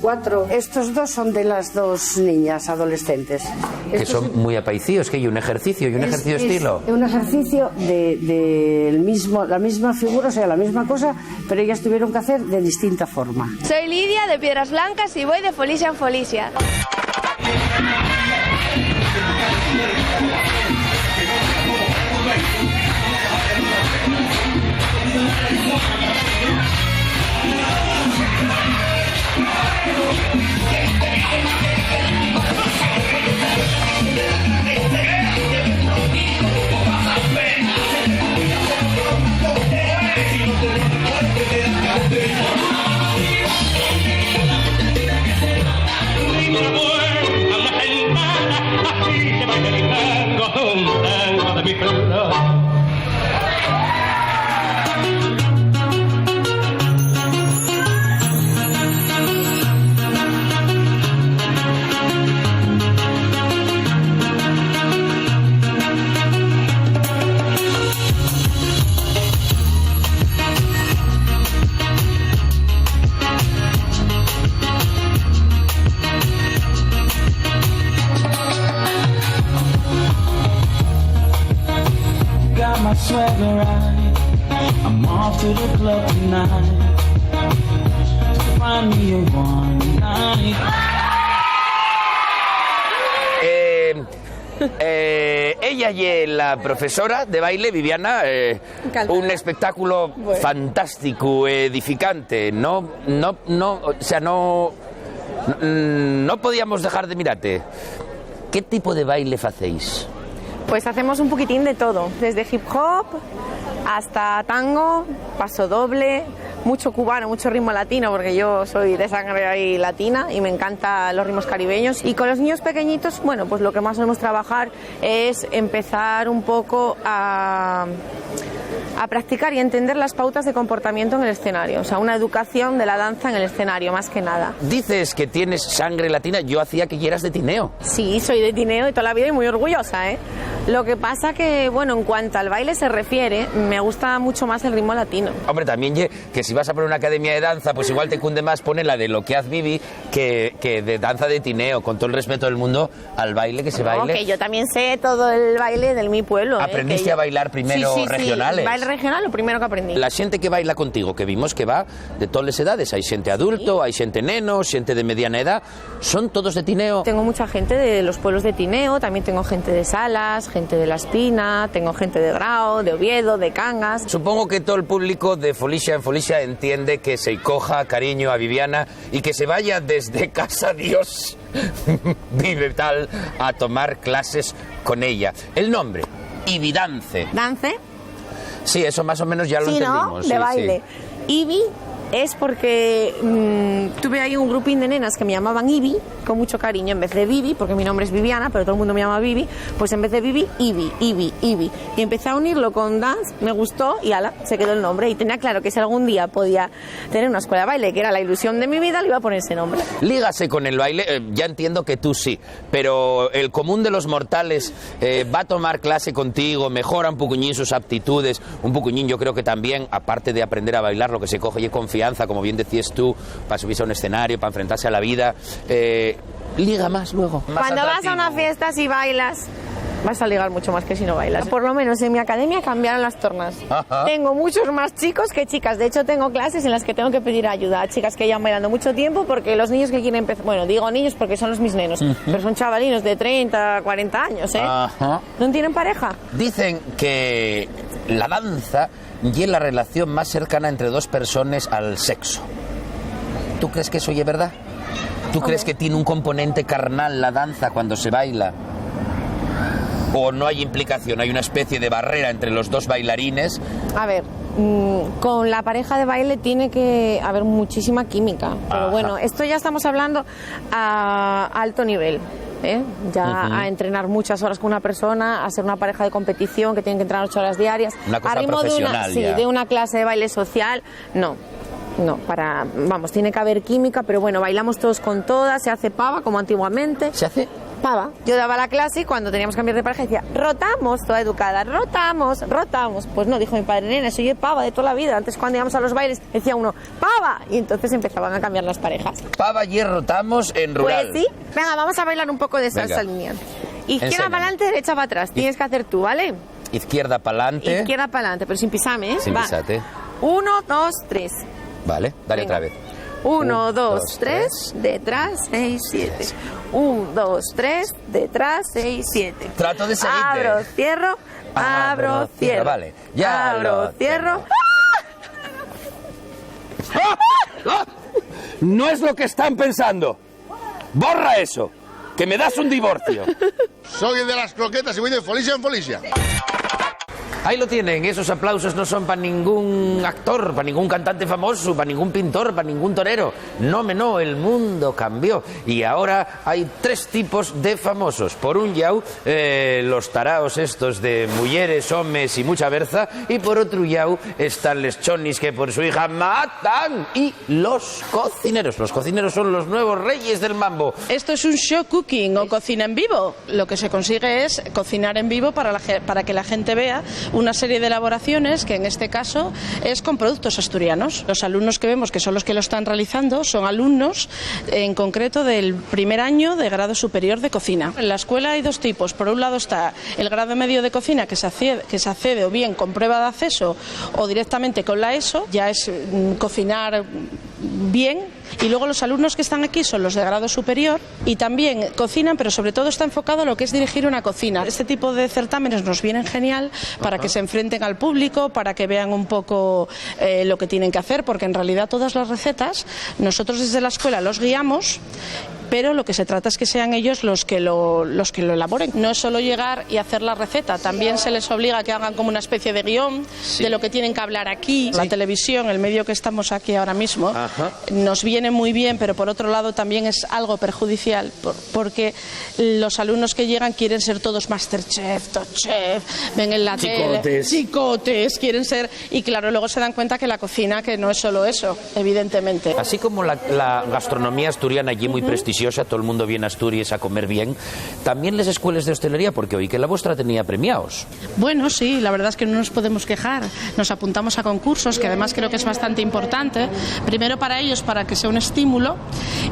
4. Estos dos son de las dos niñas adolescentes. Que son muy apaicíos, que hay un ejercicio estilo. Es un ejercicio de la misma figura, o sea, la misma cosa, pero ellas tuvieron que hacer de distinta forma. Soy Lidia de Piedras Blancas y voy de Folicia en Folicia. I'm off to the club tonight to find me a one night. Ella y la profesora de baile, Viviana, un espectáculo fantástico, edificante. No podíamos dejar de mirarte. ¿Qué tipo de baile hacéis? Pues hacemos un poquitín de todo, desde hip hop hasta tango, paso doble, mucho cubano, mucho ritmo latino, porque yo soy de sangre ahí latina y me encantan los ritmos caribeños. Y con los niños pequeñitos, bueno, pues lo que más solemos trabajar es empezar un poco a practicar y entender las pautas de comportamiento en el escenario, o sea, una educación de la danza en el escenario, más que nada. Dices que tienes sangre latina, yo hacía que eras de Tineo. Sí, soy de Tineo de toda la vida y muy orgullosa, ¿eh? Lo que pasa que, bueno, en cuanto al baile se refiere, me gusta mucho más el ritmo latino. Hombre, también que si vas a poner una academia de danza, pues igual te cunde más poner la de lo que haz Vivi que de danza de Tineo, con todo el respeto del mundo al baile que se baile. Que yo también sé todo el baile de mi pueblo. ¿Aprendiste a bailar primero regionales? Sí, baile regional, lo primero que aprendí. La gente que baila contigo, que vimos que va de todas las edades, hay gente adulto, hay gente neno, gente de mediana edad, ¿son todos de Tineo? Tengo mucha gente de los pueblos de Tineo, también tengo gente de Salas, gente de La Espina, tengo gente de Grao, de Oviedo, de Cangas. Supongo que todo el público de Folicia en Folicia entiende que se coja cariño a Viviana y que se vaya desde Casa Dios Vive tal a tomar clases con ella. El nombre, Ividance. ¿Dance? Sí, eso más o menos ya lo entendimos. ¿No? De baile. Sí. Ibi es porque tuve ahí un grupín de nenas que me llamaban Ibi, con mucho cariño, en vez de Vivi, porque mi nombre es Viviana, pero todo el mundo me llama Vivi, pues en vez de Vivi, Ibi. Y empecé a unirlo con dance, me gustó y ala, se quedó el nombre. Y tenía claro que si algún día podía tener una escuela de baile, que era la ilusión de mi vida, le iba a poner ese nombre. Lígase con el baile, ya entiendo que tú sí, pero el común de los mortales va a tomar clase contigo, mejora un pocuñín sus aptitudes, un pocuñín yo creo que también, aparte de aprender a bailar, lo que se coge y confianza, como bien decías tú, para subirse a un escenario, para enfrentarse a la vida, liga más luego. Más cuando atractivo. Vas a una fiesta, si bailas, vas a ligar mucho más que si no bailas. Por lo menos en mi academia cambiaron las tornas. Ajá. Tengo muchos más chicos que chicas. De hecho, tengo clases en las que tengo que pedir ayuda a chicas que llevan bailando mucho tiempo, porque los niños que quieren empezar, bueno, digo niños porque son mis nenos, pero son chavalinos de 30, 40 años, ¿eh? Ajá. ¿No tienen pareja? Dicen que la danza y la relación más cercana entre dos personas al sexo. ¿Tú crees que eso es verdad? ¿Tú crees que tiene un componente carnal la danza cuando se baila? ¿O no hay implicación? ¿Hay una especie de barrera entre los dos bailarines? A ver, con la pareja de baile tiene que haber muchísima química. Pero bueno, esto ya estamos hablando a alto nivel. A entrenar muchas horas con una persona, a ser una pareja de competición que tienen que entrenar 8 horas diarias. Una cosa a ritmo profesional de una clase de baile social, no, tiene que haber química, pero bueno, bailamos todos con todas, se hace pava como antiguamente. ¿Se hace? Pava. Yo daba la clase y cuando teníamos que cambiar de pareja decía, rotamos, toda educada, rotamos. Pues no, dijo mi padre, nena, soy pava de toda la vida. Antes cuando íbamos a los bailes decía uno, pava, y entonces empezaban a cambiar las parejas. Pava y rotamos en rural. Pues sí. Venga, vamos a bailar un poco de salsa lineal. Izquierda para adelante, derecha para atrás. Tienes que hacer tú, ¿vale? Izquierda para adelante. Izquierda para adelante, pero sin pisarme, ¿eh? Sin pisarte. 1, 2, 3. Vale, dale. Venga. Otra vez. 1, 2, 3, detrás, 6, 7. 1, 2, 3, detrás, 6, 7. Trato de seguirte. Abro, cierro, abro, cierro. Vale, ya abro, cierro. No es lo que están pensando. Borra eso, que me das un divorcio. Soy de las croquetas y voy de folicia en folicia. Ahí lo tienen, esos aplausos no son para ningún actor, para ningún cantante famoso, para ningún pintor, para ningún torero. No, el mundo cambió y ahora hay 3 tipos de famosos. Por un llau, los taraos estos de mujeres, hombres y mucha berza, y por otro llau están les chonis que por su hija matan, y los cocineros. Los cocineros son los nuevos reyes del mambo. Esto es un show cooking o cocina en vivo. Lo que se consigue es cocinar en vivo para que la gente vea una serie de elaboraciones que en este caso es con productos asturianos. Los alumnos que vemos que son los que lo están realizando son alumnos en concreto del primer año de grado superior de cocina. En la escuela hay 2 tipos. Por un lado está el grado medio de cocina que se accede o bien con prueba de acceso o directamente con la ESO, ya es cocinar bien. Y luego los alumnos que están aquí son los de grado superior y también cocinan, pero sobre todo está enfocado a lo que es dirigir una cocina. Este tipo de certámenes nos vienen genial para que se enfrenten al público, para que vean un poco lo que tienen que hacer, porque en realidad todas las recetas nosotros desde la escuela los guiamos, pero lo que se trata es que sean ellos los que lo elaboren. No es solo llegar y hacer la receta, también se les obliga a que hagan como una especie de guión de lo que tienen que hablar aquí. La televisión, el medio que estamos aquí ahora mismo, nos viene muy bien, pero por otro lado también es algo perjudicial, porque los alumnos que llegan quieren ser todos Masterchef, Top Chef, ven en la tele, chicotes, quieren ser, y claro, luego se dan cuenta que la cocina, que no es solo eso, evidentemente. Así como la gastronomía asturiana allí muy prestigiosa, todo el mundo viene a Asturias a comer bien, también las escuelas de hostelería, porque oí que la vuestra tenía premiados. Bueno, sí, la verdad es que no nos podemos quejar. Nos apuntamos a concursos, que además creo que es bastante importante, primero para ellos, para que sea un estímulo,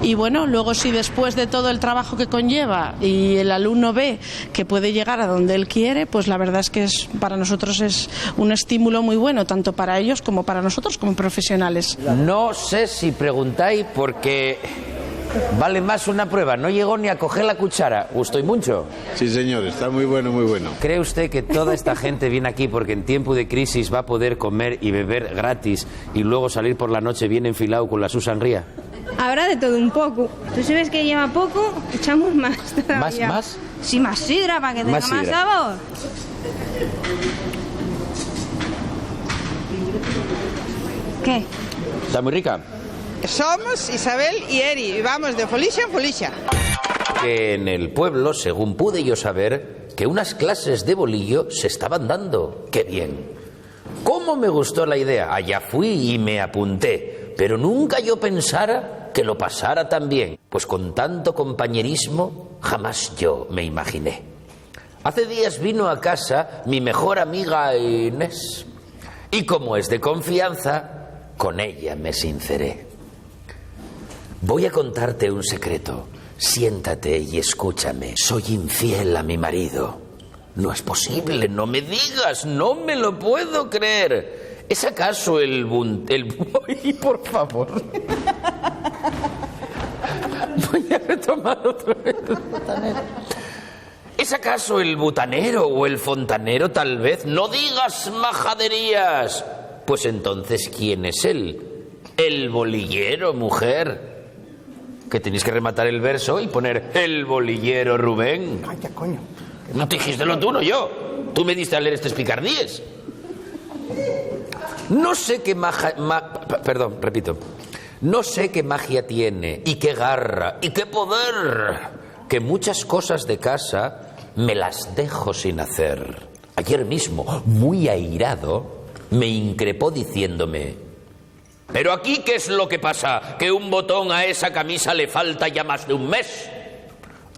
y bueno, luego si después de todo el trabajo que conlleva y el alumno ve que puede llegar a donde él quiere, pues la verdad es que para nosotros es un estímulo muy bueno, tanto para ellos como para nosotros como profesionales. No sé si preguntáis porque vale más una prueba, no llegó ni a coger la cuchara. ¿Gustó y mucho? Sí, señor, está muy bueno, muy bueno. ¿Cree usted que toda esta gente viene aquí porque en tiempo de crisis va a poder comer y beber gratis y luego salir por la noche bien enfilado con la Susan Ría? Habrá de todo un poco. Tú si ves que lleva poco, echamos más todavía. ¿Más? Sí, más sidra para que tenga más sabor. ¿Qué? ¿Está muy rica? Somos Isabel y Eri y vamos de folicia en folicia. Que en el pueblo, según pude yo saber, que unas clases de bolillo se estaban dando. ¡Qué bien! ¿Cómo me gustó la idea? Allá fui y me apunté, pero nunca yo pensara que lo pasara tan bien, pues con tanto compañerismo jamás yo me imaginé. Hace días vino a casa mi mejor amiga Inés, y como es de confianza, con ella me sinceré. Voy a contarte un secreto. Siéntate y escúchame. Soy infiel a mi marido. No es posible, no me digas, no me lo puedo creer. ¿Es acaso Ay, por favor. Voy a retomar otra vez el butanero. ¿Es acaso el butanero o el fontanero, tal vez? No digas majaderías. Pues entonces, ¿quién es él? El bolillero, mujer. Que tenéis que rematar el verso y poner el bolillero Rubén. Calla, coño. No te dijiste lo tú, no yo. Tú me diste a leer estos picardíes. No sé qué No sé qué magia tiene, y qué garra, y qué poder, que muchas cosas de casa me las dejo sin hacer. Ayer mismo, muy airado, me increpó diciéndome: ¿pero aquí qué es lo que pasa? ¿Que un botón a esa camisa le falta ya más de un mes?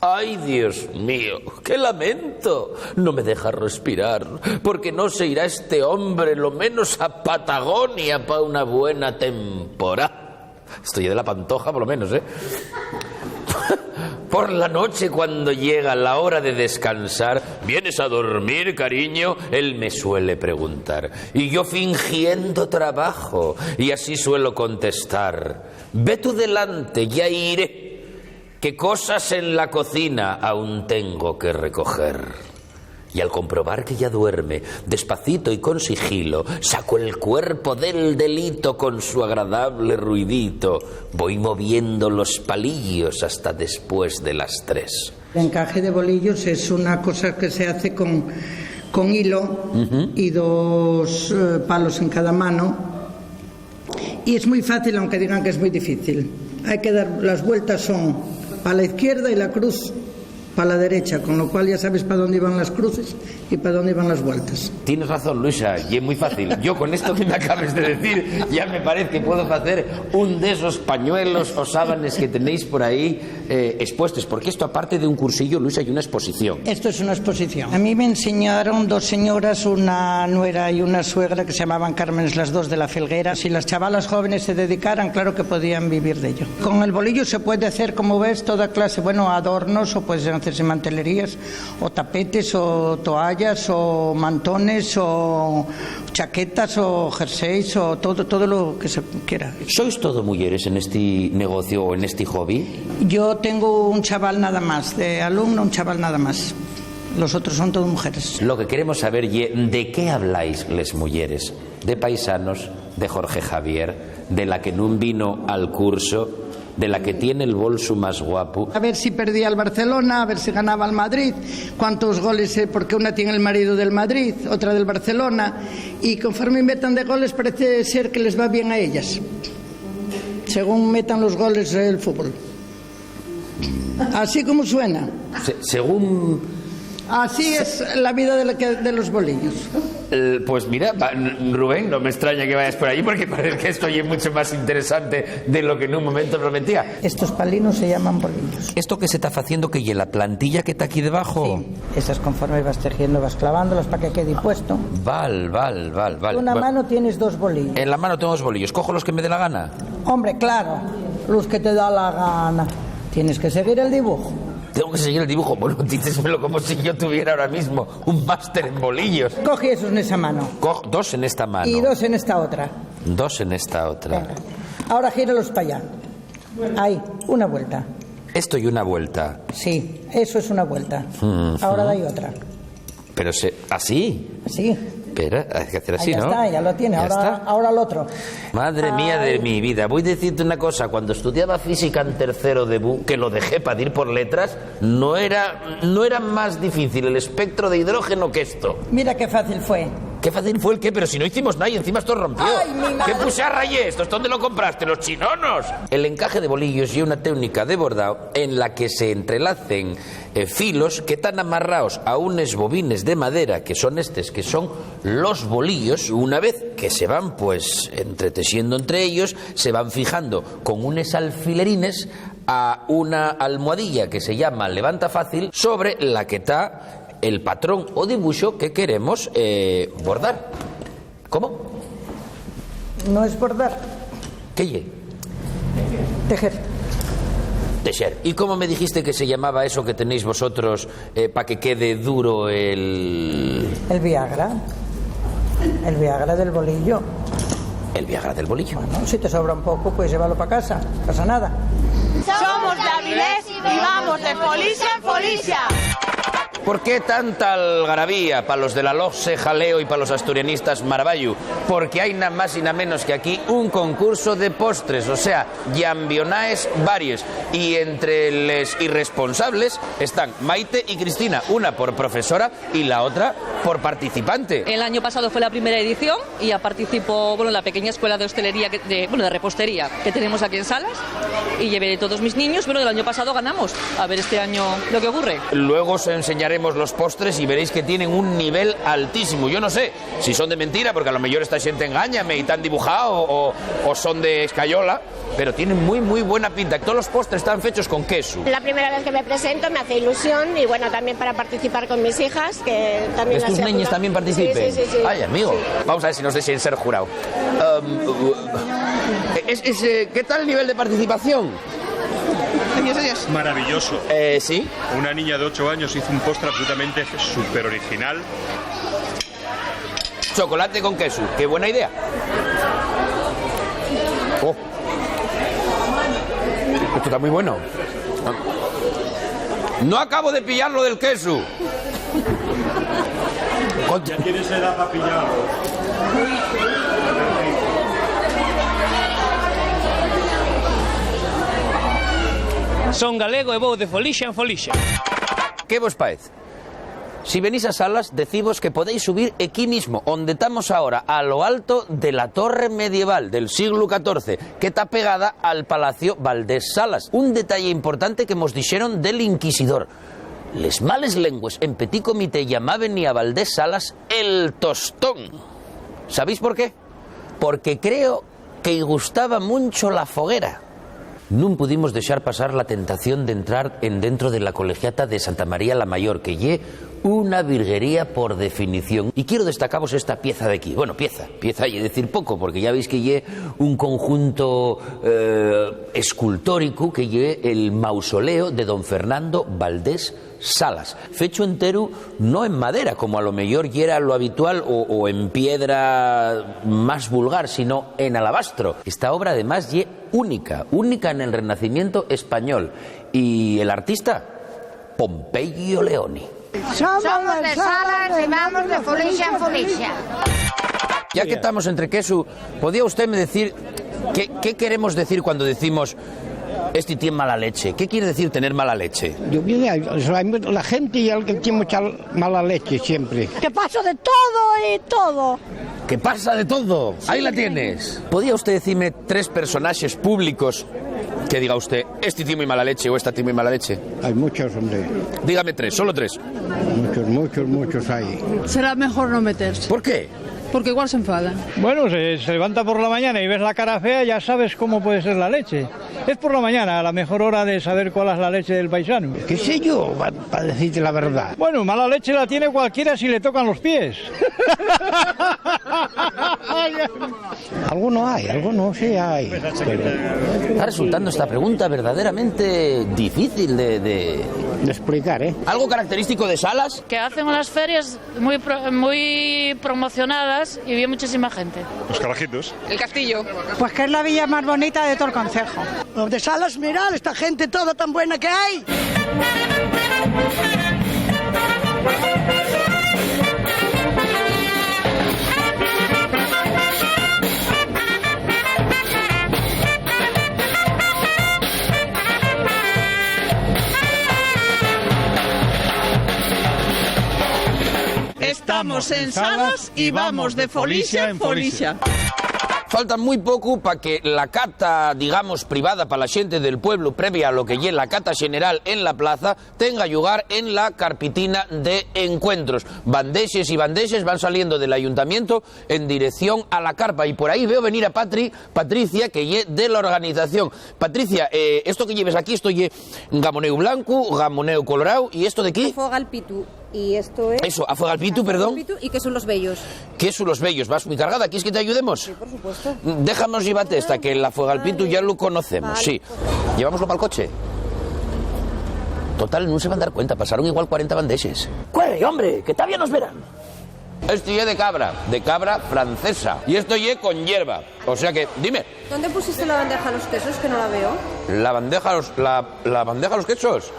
¡Ay, Dios mío! ¡Qué lamento! No me deja respirar, porque no se irá este hombre lo menos a Patagonia para una buena temporada. Estoy de la pantoja, por lo menos, ¿eh? Por la noche, cuando llega la hora de descansar, ¿vienes a dormir, cariño? Él me suele preguntar. Y yo fingiendo trabajo, y así suelo contestar. Ve tú delante, ya iré. ¿Qué cosas en la cocina aún tengo que recoger? Y al comprobar que ya duerme, despacito y con sigilo, saco el cuerpo del delito con su agradable ruidito. Voy moviendo los palillos hasta después de las 3. El encaje de bolillos es una cosa que se hace con hilo y 2 palos en cada mano. Y es muy fácil, aunque digan que es muy difícil. Hay que dar, las vueltas son para la izquierda y la cruz para la derecha, con lo cual ya sabes para dónde iban las cruces y para dónde iban las vueltas. Tienes razón, Luisa, y es muy fácil. Yo con esto que me acabas de decir ya me parece que puedo hacer un de esos pañuelos o sábanas que tenéis por ahí expuestos, porque esto aparte de un cursillo, Luisa, hay una exposición. Esto es una exposición. A mí me enseñaron 2 señoras, una nuera y una suegra, que se llamaban Cármenes, las 2 de la Felguera. Si las chavalas jóvenes se dedicaran, claro que podían vivir de ello. Con el bolillo se puede hacer, como ves, toda clase, adornos, o puedes hacerse mantelerías, o tapetes, o toallas, o mantones, o chaquetas, o jerseys, o todo lo que se quiera. ¿Sois todo mujeres en este negocio o en este hobby? Yo tengo un chaval nada más, de alumno, un chaval nada más. Los otros son todos mujeres. Lo que queremos saber es de qué habláis les mujeres. De paisanos, de Jorge Javier, de la que nun vino al curso, de la que tiene el bolso más guapo. A ver si perdía el Barcelona, a ver si ganaba el Madrid, cuántos goles, porque una tiene el marido del Madrid, otra del Barcelona, y conforme metan de goles parece ser que les va bien a ellas, según metan los goles del fútbol. Así como suena. Según... Así es la vida de los bolillos. Pues mira, Rubén, no me extraña que vayas por allí, porque parece que esto es mucho más interesante de lo que en un momento prometía. Estos palinos se llaman bolillos. ¿Esto que se está haciendo, que y la plantilla que está aquí debajo? Sí, esas conforme vas tejiendo, vas clavándolas para que quede puesto. Val. En una mano tienes 2 bolillos. En la mano tengo 2 bolillos. ¿Cojo los que me dé la gana? Hombre, claro, los que te da la gana. Tienes que seguir el dibujo. Tengo que seguir el dibujo. Bueno, díceselo como si yo tuviera ahora mismo un máster en bolillos. Coge esos en esa mano. 2 en esta mano. Y 2 en esta otra. 2 en esta otra. Venga. Ahora gíralos para allá. Ahí, una vuelta. Esto y una vuelta. Sí, eso es una vuelta. Ahora dai otra. Pero ¿así? Sí. Espera, hay que hacer así, ya ¿no? Está, ya lo tiene. Ahora el otro. Madre mía de mi vida. Voy a decirte una cosa. Cuando estudiaba física en tercero de BU, que lo dejé para ir por letras, no era más difícil el espectro de hidrógeno que esto. Mira qué fácil fue. ¿Qué fácil fue el qué? Pero si no hicimos nada y encima esto rompió. ¡Ay, mi madre! ¿Qué pusarra y esto? ¿Dónde lo compraste? ¡Los chinonos! El encaje de bolillos y una técnica de bordado en la que se entrelacen filos que están amarrados a unos bobines de madera, que son que son los bolillos. Una vez que se van pues entretesiendo entre ellos, se van fijando con unos alfilerines a una almohadilla que se llama levanta fácil, sobre la que está el patrón o dibujo que queremos bordar. ¿Cómo? No es bordar. ¿Qué ye? Tejer. Tejer. ¿Y cómo me dijiste que se llamaba eso que tenéis vosotros para que quede duro el Viagra. El Viagra del bolillo. El Viagra del bolillo. Bueno, si te sobra un poco, pues llévalo para casa. No pasa nada. Somos de Avilés y vamos de Folicia en Folicia. ¿Por qué tanta algarabía para los de la LOGSE, jaleo, y para los asturianistas maravallu? Porque hay nada más y nada menos que aquí un concurso de postres, o sea, llambionaes varios. Y entre los irresponsables están Maite y Cristina, una por profesora y la otra por participante. El año pasado fue la primera edición y ya participó en la pequeña escuela de hostelería, de repostería que tenemos aquí en Salas, y llevé todos mis niños. Bueno, el año pasado ganamos. A ver este año lo que ocurre. Luego os enseñaré probaremos los postres y veréis que tienen un nivel altísimo. Yo no sé si son de mentira, porque a lo mejor esta gente engáñame y te han dibujado, o son de escayola, pero tienen muy buena pinta. Todos los postres están hechos con queso. La primera vez que me presento me hace ilusión y bueno, también para participar con mis hijas, que también ¿Tus niñas también participen? Sí. Ay, amigo. Sí. Vamos a ver si nos dejen ser jurado. ¿Qué tal el nivel de participación? Maravilloso. ¿Sí? Una niña de 8 años hizo un postre absolutamente súper original. Chocolate con queso, qué buena idea. Oh. Esto está muy bueno. No acabo de pillar lo del queso. Ya tienes edad para pillarlo. Son galego e vou de folixa en folixa. ¿Qué vos parece? Si venís a Salas, decimos que podéis subir aquí mismo, donde estamos ahora, a lo alto de la torre medieval del siglo XIV, que está pegada al Palacio Valdés Salas. Un detalle importante que nos dijeron del inquisidor. Les males lenguas en petit comité llamaban a Valdés Salas el tostón. ¿Sabéis por qué? Porque creo que gustaba mucho la foguera. No pudimos dejar pasar la tentación de entrar dentro de la colegiata de Santa María la Mayor, que lle una virguería por definición. Y quiero destacaros esta pieza de aquí. Bueno, pieza y decir poco, porque ya veis que lle un conjunto escultórico, que lle el mausoleo de don Fernando Valdés Salas, fecho entero no en madera, como a lo mejor ya era lo habitual, o en piedra más vulgar, sino en alabastro. Esta obra además ye única en el Renacimiento español, y el artista, Pompeyo Leoni. Somos de Salas y vamos de folixa en folixa. Ya que estamos entre queso, ¿podría usted me decir qué queremos decir cuando decimos este tiene mala leche? ¿Qué quiere decir tener mala leche? La gente y el que tiene mucha mala leche siempre. Que pasa de todo y todo. ¿Qué pasa de todo? Sí, ahí la tienes. ¿Podría usted decirme 3 personajes públicos que diga usted, este tiene muy mala leche o esta tiene muy mala leche? Hay muchos, hombre. Dígame 3, solo 3. Muchos hay. Será mejor no meterse. ¿Por qué? Porque igual se enfada. Bueno, se levanta por la mañana y ves la cara fea, ya sabes cómo puede ser la leche. Es por la mañana, la mejor hora de saber cuál es la leche del paisano. ¿Qué sé yo, para decirte la verdad? Bueno, mala leche la tiene cualquiera si le tocan los pies. Algunos sí hay. Está resultando esta pregunta verdaderamente difícil de explicar, ¿eh? ¿Algo característico de Salas? Que hacen unas ferias muy promocionadas y viene muchísima gente. Los carajitos. El castillo. Pues que es la villa más bonita de todo el concejo. Los de Salas, mirad, esta gente toda tan buena que hay. Estamos en Salas y vamos de folixa en folixa. Falta muy poco para que la cata, digamos, privada para la gente del pueblo, previa a lo que lleve la cata general en la plaza, tenga lugar en la carpitina de encuentros. Bandejes y bandejes van saliendo del ayuntamiento en dirección a la carpa, y por ahí veo venir a Patricia, que lle de la organización. Patricia, esto que lleves aquí, esto lle gamoneu blanco, gamoneu colorado, ¿y esto de aquí? Afogalpitu. Y esto es... Eso, afogalpitu, perdón. ¿Y qué son los bellos? ¿Qué son los bellos? ¿Vas muy cargada? ¿Quieres que te ayudemos? Sí, por supuesto. Déjanos llevarte esta, que el afogalpitu ya lo conocemos, vale. Sí. ¿Llevámoslo para el coche? Total, no se van a dar cuenta, pasaron igual 40 bandejes. ¡Cuere, hombre! ¡Que todavía nos verán! Esto ye de cabra francesa. Y esto ye con hierba. O sea que, dime. ¿Dónde pusiste la bandeja a los quesos, que no la veo? ¿La bandeja a los quesos?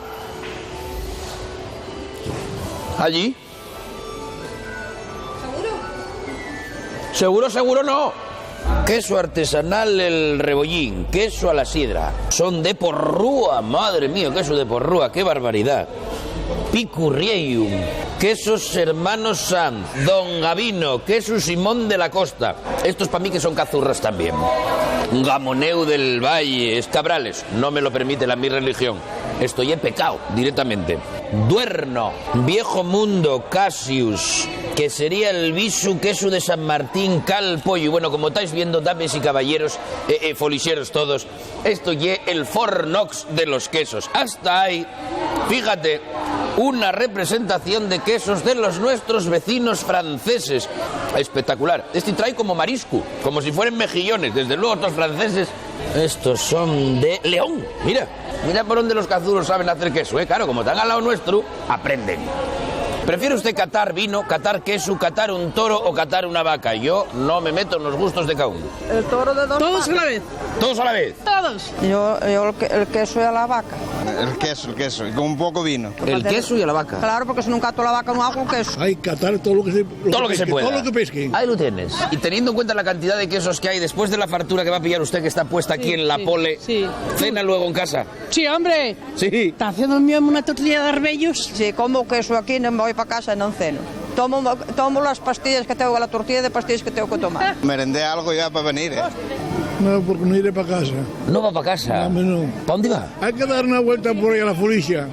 Allí. ¿Seguro? Seguro no. Queso artesanal el Rebollín, queso a la sidra. Son de Porrúa, madre mía, queso de Porrúa, qué barbaridad. Picurrieium, quesos Hermanos Sanz, Don Gavino, queso Simón de la Costa. Estos para mí que son cazurros también. Gamoneu del Valle, Escabrales, no me lo permite mi religión. Estoy en pecado directamente. Duerno, Viejo Mundo, Cassius, que sería el Bisu, queso de San Martín, Cal, Pollo. Y bueno, como estáis viendo, dames y caballeros, folixeros todos, esto ye el Fornox de los quesos. Hasta ahí, fíjate, una representación de quesos de los nuestros vecinos franceses. Espectacular. Este trae como marisco, como si fueran mejillones. Desde luego, estos franceses, estos son de León. Mira, mira por donde los cazuros saben hacer queso, ¿eh? Claro, como están al lado nuestro, aprenden. ¿Prefiere usted catar vino, catar queso, catar un toro o catar una vaca? Yo no me meto en los gustos de cada uno. El toro de dos Todos a la patas. vez. ¿Todos a la vez? Todos. Yo el queso y a la vaca. El queso, y con un poco vino. El queso y a la vaca. Claro, porque si no cato la vaca no hago queso. Hay que catar todo lo que se, Todo lo que se pueda. Todo lo que pesque. Ahí lo tienes. Y teniendo en cuenta la cantidad de quesos que hay, después de la fartura que va a pillar usted, que está puesta aquí en la pole, ¿cena luego en casa? Sí, hombre. Sí. ¿Está haciendo el mío una tortilla de arbellos? Si como queso aquí, no me voy para casa y no ceno. Tomo las pastillas que tengo, la tortilla de pastillas que tengo que tomar. Merendé algo ya para venir, ¿eh? No, porque no iré para casa. ¿No va para casa? No. ¿Para dónde va? Hay que dar una vuelta por ahí a la Folicia.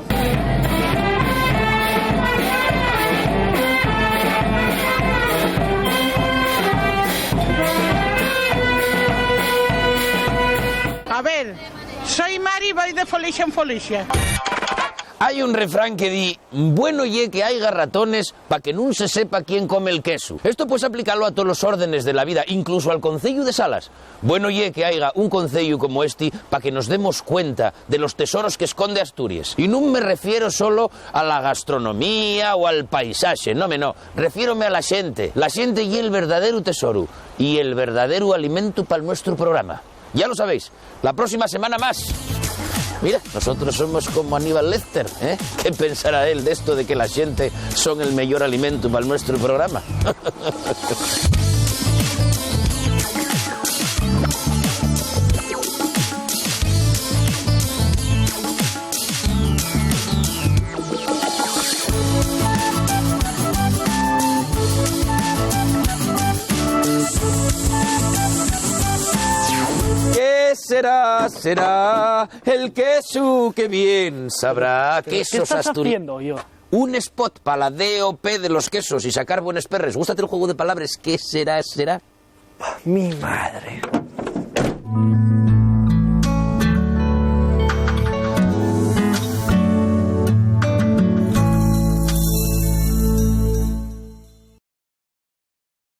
A ver, soy Mari y voy de Folicia en Folicia. Hay un refrán que di, bueno ye que haya ratones pa' que nun se sepa quién come el queso. Esto puedes aplicarlo a todos los órdenes de la vida, incluso al concello de Salas. Bueno ye que haya un concello como este pa' que nos demos cuenta de los tesoros que esconde Asturias. Y no me refiero solo a la gastronomía o al paisaje, no, refiérome a la xente. La xente ye el verdadero tesoro y el verdadero alimento para nuestro programa. Ya lo sabéis, la próxima semana más. Mira, nosotros somos como Aníbal Lecter, ¿eh? ¿Qué pensará él de esto de que la gente son el mejor alimento para nuestro programa? ¿Qué será el queso que bien sabrá? ¿Qué estás haciendo, yo? Un spot para la DOP de los quesos y sacar buenos perres. ¿Gústate el juego de palabras? ¿Qué será? Mi madre.